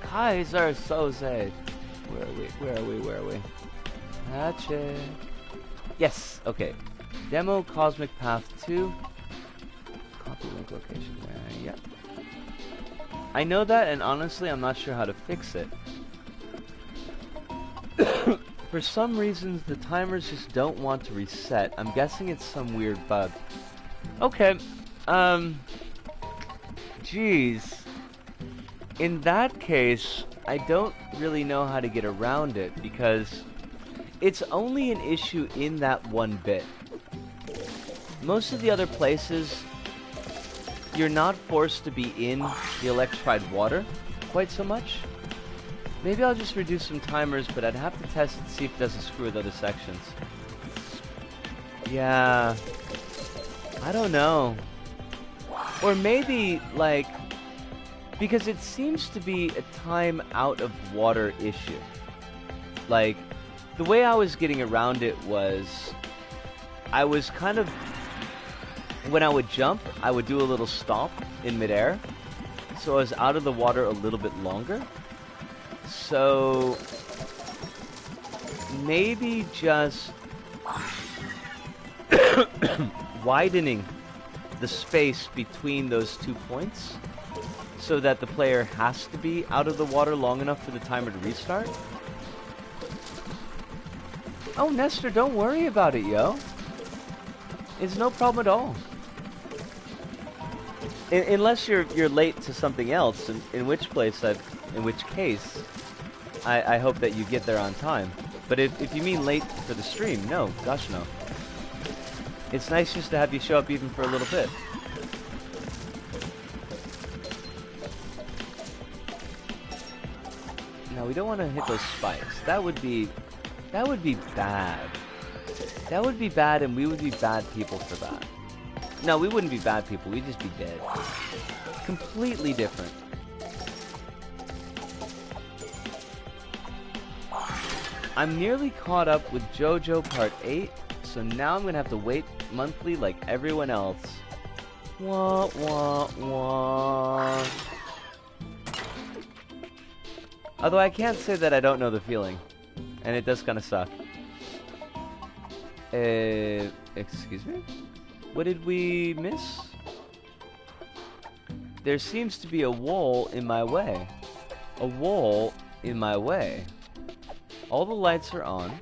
Kaiser Soze. Where are we? Hatchet. Yes, okay. Demo Cosmic Path 2. Copy link location there, yep. I know that, and honestly, I'm not sure how to fix it. For some reasons, the timers just don't want to reset. I'm guessing it's some weird bug. Okay, jeez. In that case, I don't really know how to get around it because it's only an issue in that one bit. Most of the other places, you're not forced to be in the electrified water quite so much. Maybe I'll just reduce some timers, but I'd have to test it to see if it doesn't screw with other sections. Yeah, I don't know. Or maybe, like, because it seems to be a time out of water issue. Like, the way I was getting around it was, I was kind of, when I would jump, I would do a little stop in midair. So I was out of the water a little bit longer. So, maybe just widening the space between those 2 points so that the player has to be out of the water long enough for the timer to restart. Oh, Nestor, don't worry about it, yo. It's no problem at all. Unless you're late to something else, in which case, I hope that you get there on time. But if you mean late for the stream, no, gosh no. It's nice just to have you show up even for a little bit. Now we don't want to hit those spikes. That would be bad. That would be bad, and we would be bad people for that. No, we wouldn't be bad people. We'd just be dead. Completely different. I'm nearly caught up with JoJo Part 8, so now I'm going to have to wait monthly like everyone else. Wah, wah, wah. Although I can't say that I don't know the feeling. And it does kind of suck. Excuse me? What did we miss? There seems to be a wall in my way. A wall in my way. All the lights are on.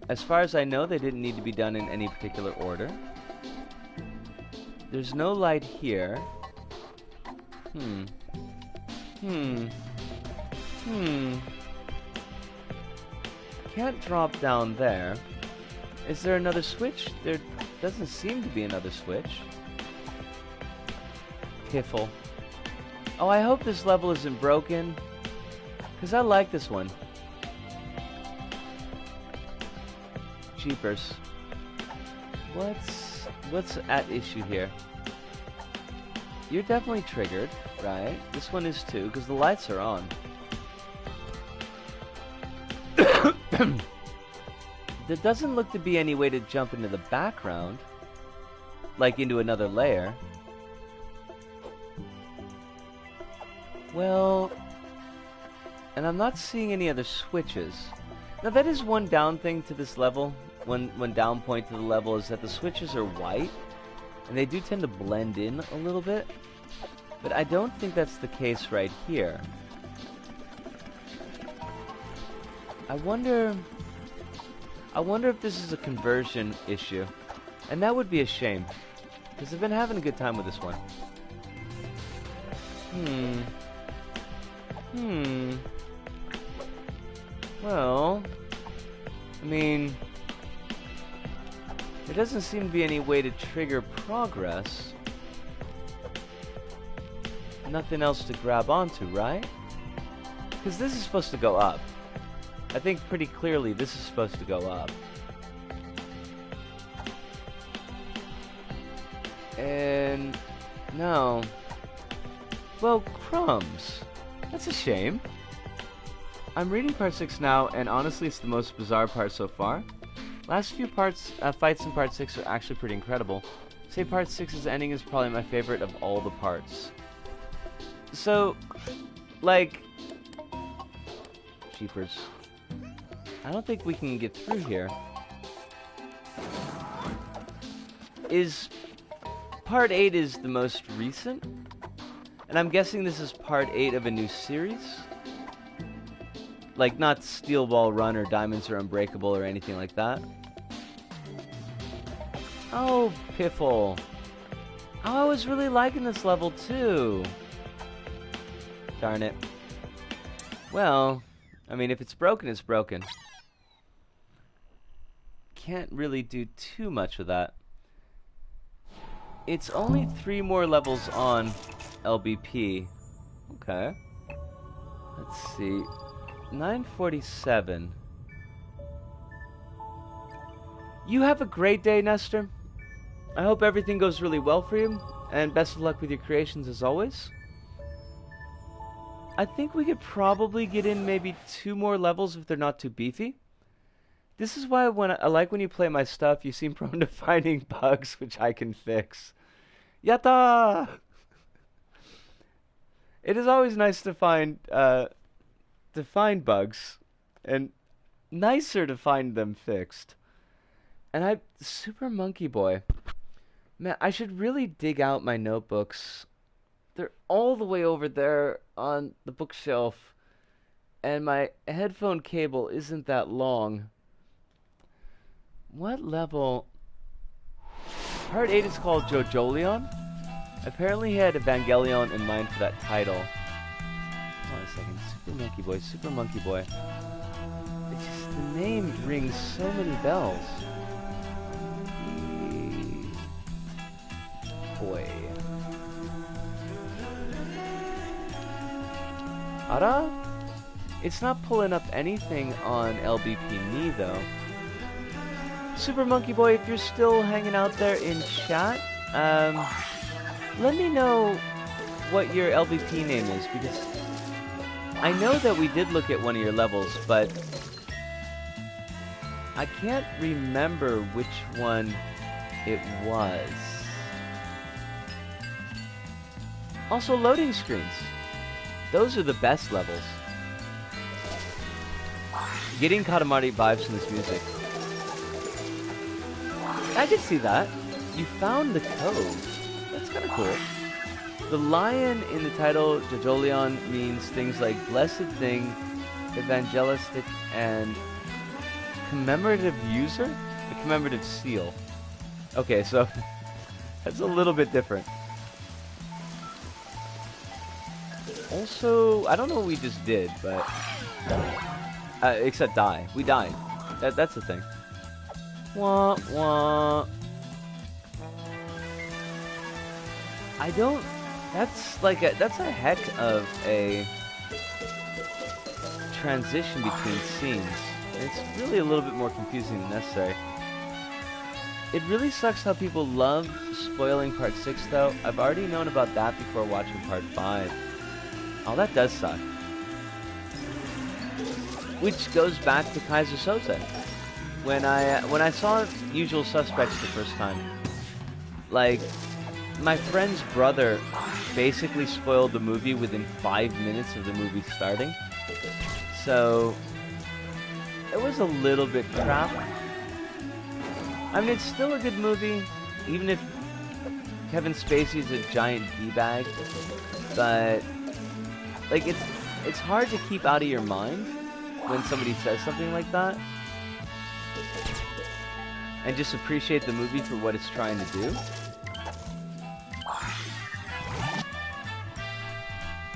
As far as I know, they didn't need to be done in any particular order. There's no light here. Can't drop down there. Is there another switch? There doesn't seem to be another switch. Piffle. Oh, I hope this level isn't broken, because I like this one. Jeepers. What's at issue here? You're definitely triggered, right? This one is too, because the lights are on. There doesn't look to be any way to jump into the background, like into another layer. Well, and I'm not seeing any other switches. Now that is one down thing to this level, one down point to the level, is that the switches are white, and they do tend to blend in a little bit, but I don't think that's the case right here. I wonder if this is a conversion issue, and that would be a shame, because I've been having a good time with this one. Well, I mean, there doesn't seem to be any way to trigger progress. Nothing else to grab onto, right? Because this is supposed to go up. I think pretty clearly this is supposed to go up. And no. Well, crumbs. That's a shame. I'm reading part 6 now, and honestly it's the most bizarre part so far. Last few fights in part 6 are actually pretty incredible. Say part 6's ending is probably my favorite of all the parts. So, like, jeepers. I don't think we can get through here. Part 8 is the most recent? And I'm guessing this is part 8 of a new series? Like, not Steel Ball Run or Diamonds Are Unbreakable or anything like that. Oh, Piffle. Oh, I was really liking this level too. Darn it. Well, I mean, if it's broken, it's broken. Can't really do too much with that. It's only 3 more levels on LBP. Okay. Let's see. 9:47. You have a great day, Nestor. I hope everything goes really well for you, and best of luck with your creations as always. I think we could probably get in maybe 2 more levels if they're not too beefy. This is why I like when you play my stuff, you seem prone to finding bugs which I can fix. Yatta! It is always nice to find bugs, and nicer to find them fixed. And Super Monkey Boy. Man, I should really dig out my notebooks. They're all the way over there on the bookshelf, and my headphone cable isn't that long. What level? Part 8 is called Jojolion. Apparently he had Evangelion in mind for that title. Hold on a second. Super Monkey Boy, Super Monkey Boy. It's just, the name rings so many bells. Boy. Ara? It's not pulling up anything on LBP Me though. Super Monkey Boy, if you're still hanging out there in chat, let me know what your LBP name is, because I know that we did look at one of your levels, but I can't remember which one it was. Also, loading screens. Those are the best levels. Getting Katamari vibes from this music. I can see that. You found the code. That's kind of cool. The lion in the title, Jojolion, means things like blessed thing, evangelistic, and commemorative user? The commemorative seal. Okay, so that's a little bit different. Also, I don't know what we just did, but except die. We died. That's the thing. Wah wah. I don't. That's a heck of a transition between scenes. It's really a little bit more confusing than necessary. It really sucks how people love spoiling part 6 though. I've already known about that before watching part 5. Oh, that does suck. Which goes back to Kaiser Soze. When I saw Usual Suspects the first time, like, my friend's brother basically spoiled the movie within 5 minutes of the movie starting. So it was a little bit crap. I mean, it's still a good movie, even if Kevin Spacey's a giant D-bag. But like, it's hard to keep out of your mind when somebody says something like that, and just appreciate the movie for what it's trying to do.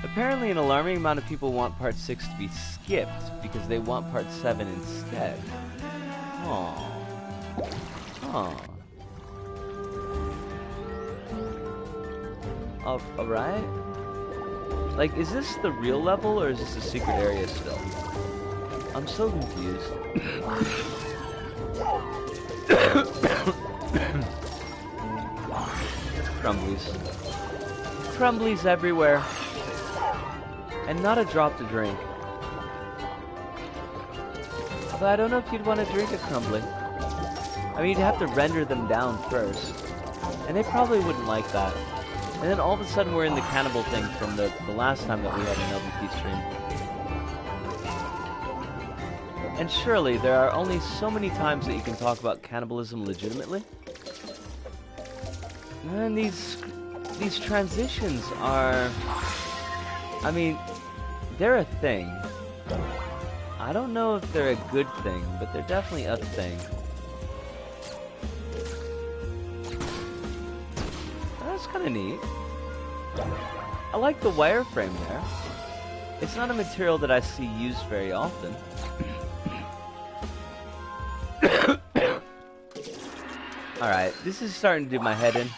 Apparently, an alarming amount of people want part 6 to be skipped because they want part 7 instead. Aww. Aww. Alright? Like, is this the real level, or is this a secret area still? I'm so confused. Crumblies. Crumblies everywhere. And not a drop to drink. But I don't know if you'd want to drink a crumbly. I mean, you'd have to render them down first. And they probably wouldn't like that. And then all of a sudden we're in the cannibal thing from the last time that we had an LVP stream. And surely there are only so many times that you can talk about cannibalism legitimately. And these transitions are... I mean, they're a thing. I don't know if they're a good thing, but they're definitely a thing. That's kind of neat. I like the wireframe there. It's not a material that I see used very often. Alright, this is starting to do my head in.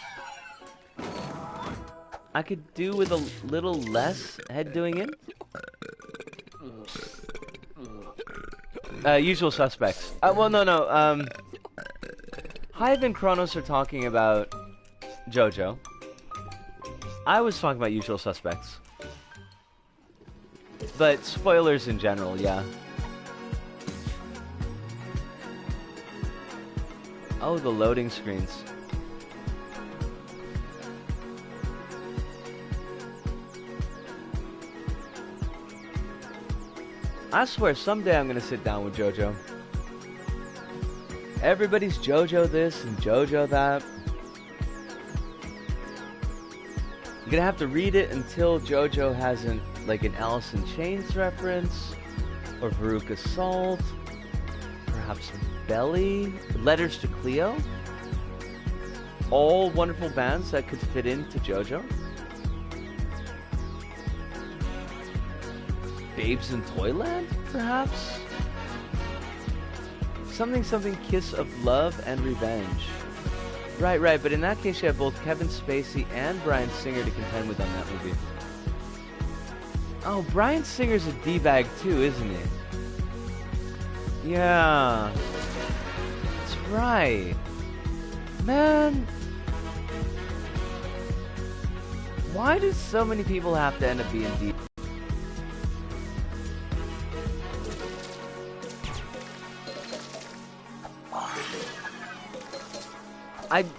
I could do with a little less head doing in. Usual suspects. Well, no. Hive and Kronos are talking about JoJo. I was talking about Usual Suspects. But spoilers in general, yeah. Oh, the loading screens. I swear, someday I'm gonna sit down with JoJo. Everybody's JoJo this and JoJo that. You're gonna have to read it until JoJo has like an Alice in Chains reference, or Veruca Salt, perhaps Belly, Letters to Cleo. All wonderful bands that could fit into JoJo. Babes in Toyland, perhaps? Something Kiss of Love and Revenge. Right, but in that case you have both Kevin Spacey and Bryan Singer to contend with on that movie. Oh, Bryan Singer's a D-bag too, isn't he? Yeah. That's right. Man. Why do so many people have to end up being D?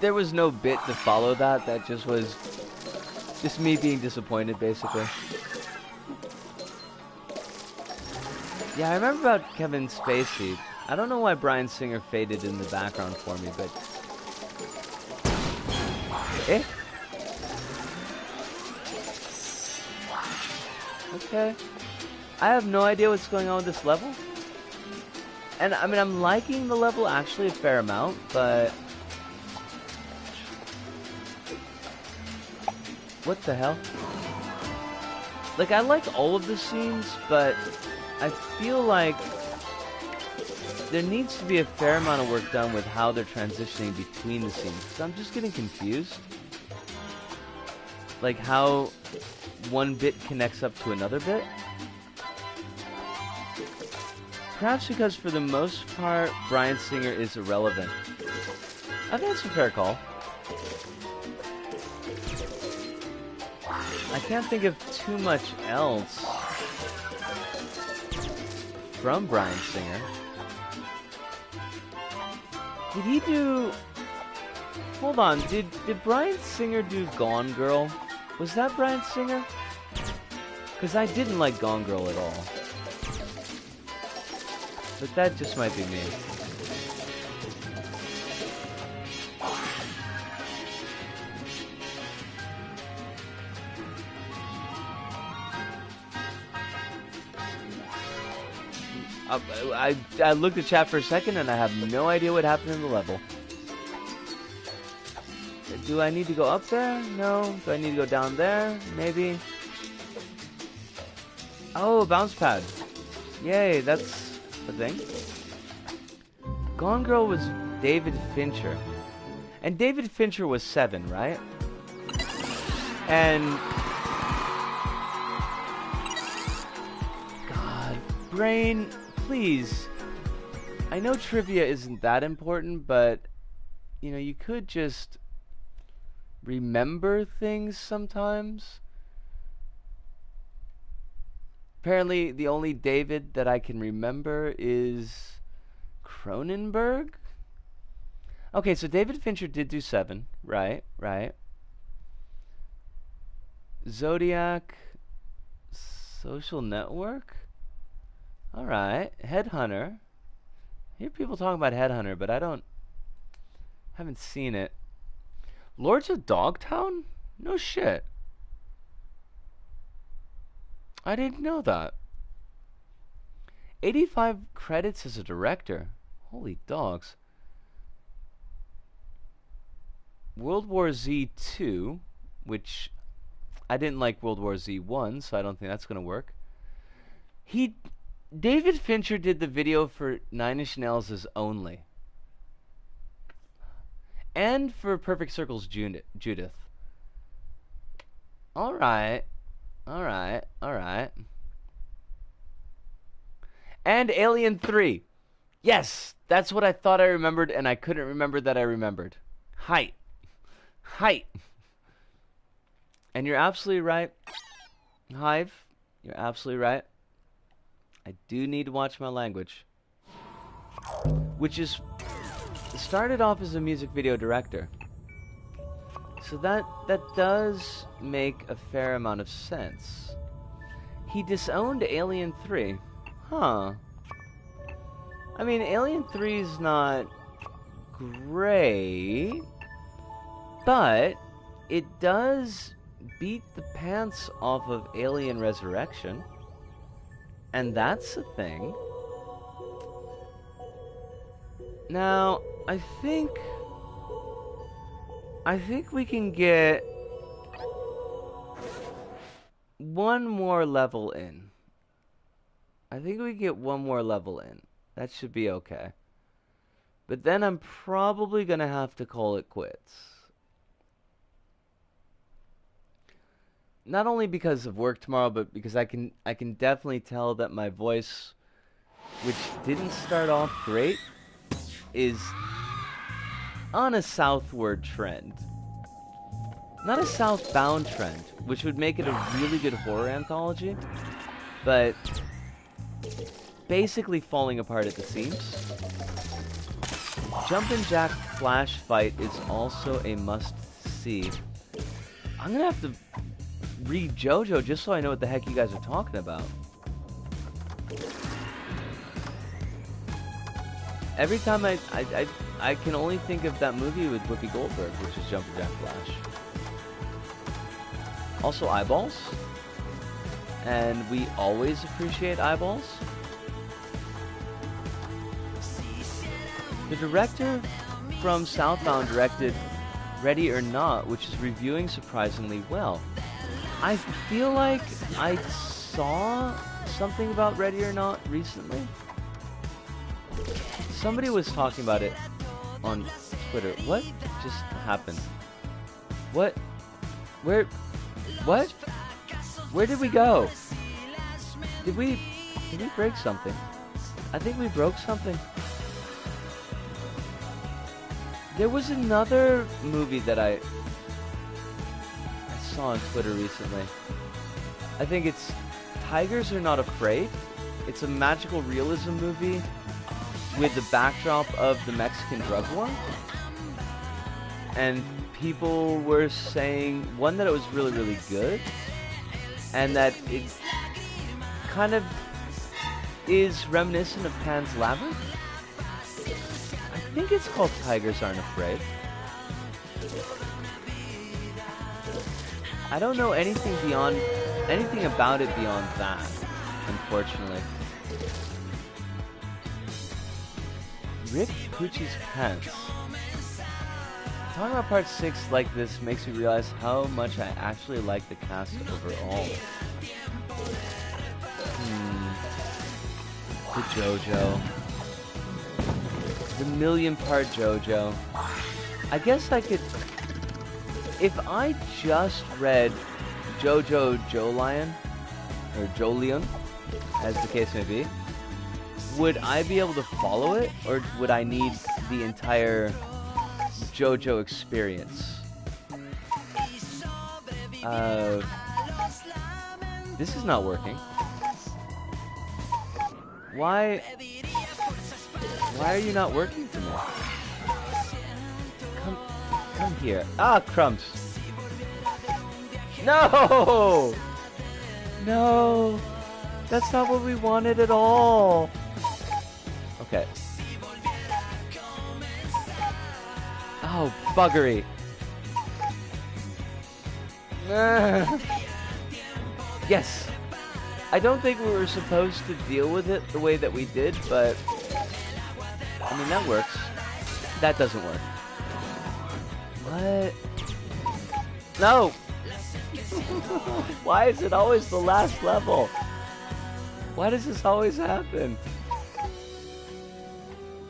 There was no bit to follow that. That just was just me being disappointed, basically. Yeah, I remember about Kevin Spacey. I don't know why Bryan Singer faded in the background for me, but... Eh? Okay. I have no idea what's going on with this level. And, I mean, I'm liking the level actually a fair amount, but... What the hell? Like, I like all of the scenes, but I feel like there needs to be a fair amount of work done with how they're transitioning between the scenes. Because I'm just getting confused. Like, how one bit connects up to another bit. Perhaps because, for the most part, Bryan Singer is irrelevant. I think that's a fair call. I can't think of too much else from Bryan Singer. Did he do... Hold on, did Bryan Singer do Gone Girl? Was that Bryan Singer? Because I didn't like Gone Girl at all. But that just might be me. I looked at chat for a second and I have no idea what happened in the level. Do I need to go up there? No. Do I need to go down there? Maybe. Oh, bounce pad. Yay, that's a thing. Gone Girl was David Fincher. And David Fincher was 7, right? And... God, brain... Please, I know trivia isn't that important, but, you know, you could just remember things sometimes. Apparently, the only David that I can remember is Cronenberg? Okay, so David Fincher did do 7, right. Zodiac, Social Network? Alright, Headhunter. I hear people talking about Headhunter, but haven't seen it. Lords of Dogtown? No shit. I didn't know that. 85 credits as a director. Holy dogs. World War Z 2, which I didn't like World War Z 1, so I don't think that's going to work. He, David Fincher did the video for Nine Inch Nails' Only. And for Perfect Circle's Judith. Alright. Alright. Alright. And Alien 3. Yes! That's what I thought I remembered, and I couldn't remember that I remembered. Height. Height. And you're absolutely right. Hive, you're absolutely right. I do need to watch my language. Which is... started off as a music video director. So that does make a fair amount of sense. He disowned Alien 3. Huh. I mean, Alien 3 is not great, but it does beat the pants off of Alien Resurrection, and that's a thing. Now, I think we can get one more level in. I think we get one more level in. That should be okay. But then I'm probably gonna have to call it quits. Not only because of work tomorrow, but because I can definitely tell that my voice, which didn't start off great, is on a southward trend. Not a southbound trend, which would make it a really good horror anthology, but basically falling apart at the seams. Jumpin' Jack Flash fight is also a must-see. I'm gonna have to read JoJo just so I know what the heck you guys are talking about. Every time I can only think of that movie with Whoopi Goldberg, which is Jumpin' Jack Flash. Also Eyeballs. And we always appreciate Eyeballs. The director from Southbound directed Ready or Not, which is reviewing surprisingly well. I feel like I saw something about Ready or Not recently. Somebody was talking about it on Twitter. What just happened? What? Where? What? Where did we go? Did we break something? I think we broke something. There was another movie that I saw on Twitter recently. I think it's Tigers Are Not Afraid. It's a magical realism movie with the backdrop of the Mexican drug war. And people were saying, one, that it was really, really good, and that it kind of is reminiscent of Pan's Labyrinth. I think it's called Tigers Aren't Afraid. I don't know anything about it beyond that, unfortunately. Rick Pucci's Pants. Talking about part 6 like this makes me realize how much I actually like the cast overall. The JoJo. The million-part JoJo. I guess I could... If I just read JoJo Jolion, or Jolion, as the case may be, would I be able to follow it, or would I need the entire JoJo experience? This is not working. Why are you not working for me? Come here. Ah, crumbs. No! No! That's not what we wanted at all. Okay. Oh, buggery. Yes. I don't think we were supposed to deal with it the way that we did, but... I mean, that works. That doesn't work. What? No! Why is it always the last level? Why does this always happen?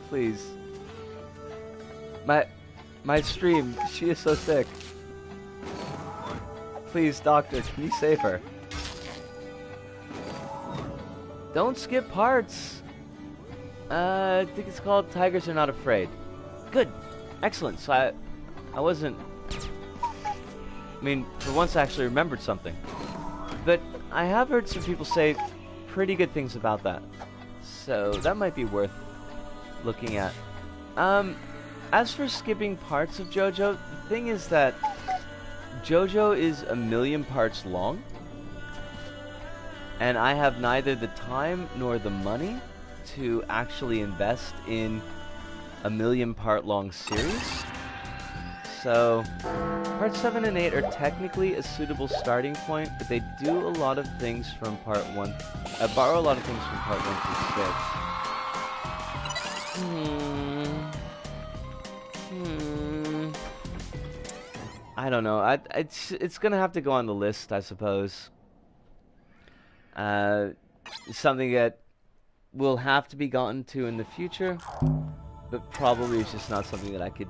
Please. My stream, she is so sick. Please, doctor, can you save her? Don't skip parts. I think it's called Tigers Are Not Afraid. Good. Excellent. So I wasn't... I mean, for once I actually remembered something. But I have heard some people say pretty good things about that. So that might be worth looking at. As for skipping parts of JoJo, the thing is that JoJo is 1,000,000 parts long. And I have neither the time nor the money to actually invest in 1,000,000 part long series. So, parts 7 and 8 are technically a suitable starting point, but they do a lot of things from part 1, borrow a lot of things from part 1 through 6. I don't know. It's gonna have to go on the list, I suppose. Something that will have to be gotten to in the future, but probably it's just not something that I could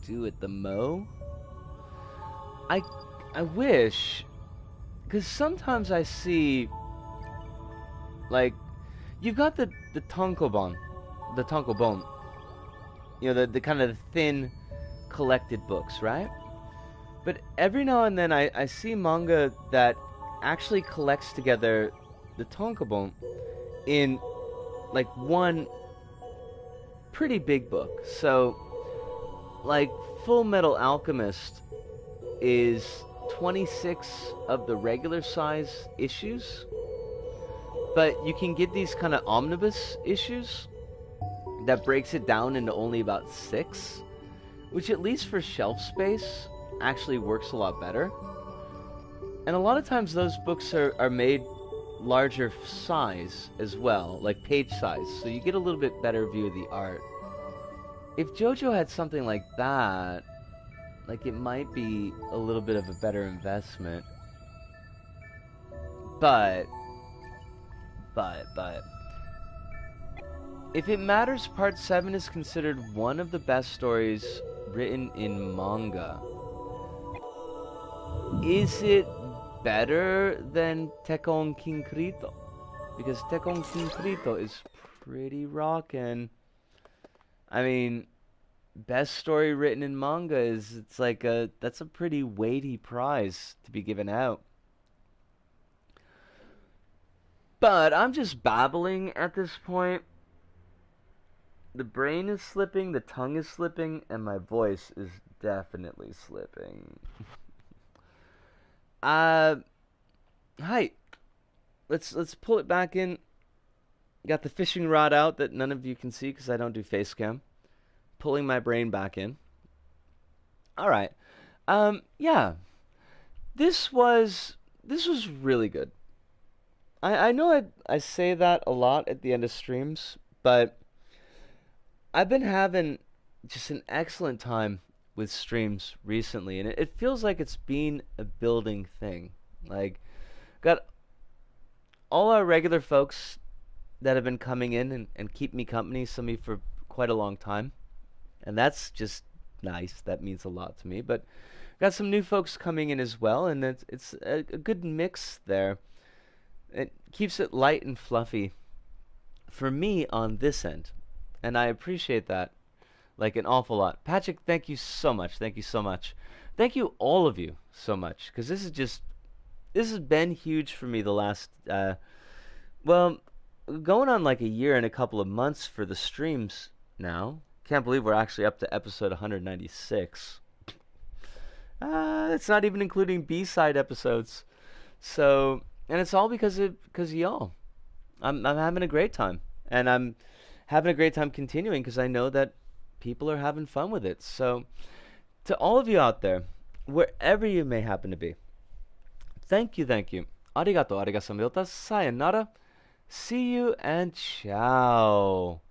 do at the Mo. I wish, because sometimes I see, like, you've got the tankobon, you know, the kind of thin collected books, right? But every now and then I see manga that actually collects together the tankobon in like one pretty big book. So like Full Metal Alchemist is 26 of the regular size issues, but you can get these kind of omnibus issues that breaks it down into only about 6, which at least for shelf space actually works a lot better. And a lot of times those books are made larger size as well, like page size, so you get a little bit better view of the art. If JoJo had something like that, like, it might be a little bit of a better investment. But if it matters, part 7 is considered one of the best stories written in manga. Is it better than Tekkon Kinkrito? Because Tekkon Kinkrito is pretty rockin'. I mean, best story written in manga it's like that's a pretty weighty prize to be given out. But I'm just babbling at this point. The brain is slipping, the tongue is slipping, and my voice is definitely slipping. Hi. Let's pull it back in. Got the fishing rod out that none of you can see because I don't do face cam. Pulling my brain back in. Alright. Yeah. This was really good. I know I say that a lot at the end of streams, but I've been having just an excellent time with streams recently, and it feels like it's been a building thing. Like, got all our regular folks that have been coming in and keep me company, some of you for quite a long time. And that's just nice. That means a lot to me. But got some new folks coming in as well, and it's a good mix there. It keeps it light and fluffy for me on this end. And I appreciate that, like, an awful lot. Patrick, thank you so much. Thank you so much. Thank you, all of you, so much. Because this has been huge for me the last, well, going on like a year and a couple of months for the streams now. Can't believe we're actually up to episode 196. It's not even including B-side episodes. So, and it's all because of y'all. I'm having a great time, and I'm having a great time continuing because I know that people are having fun with it. So, to all of you out there, wherever you may happen to be, thank you. Arigato, arigasamilta, sayonara, see you, and ciao.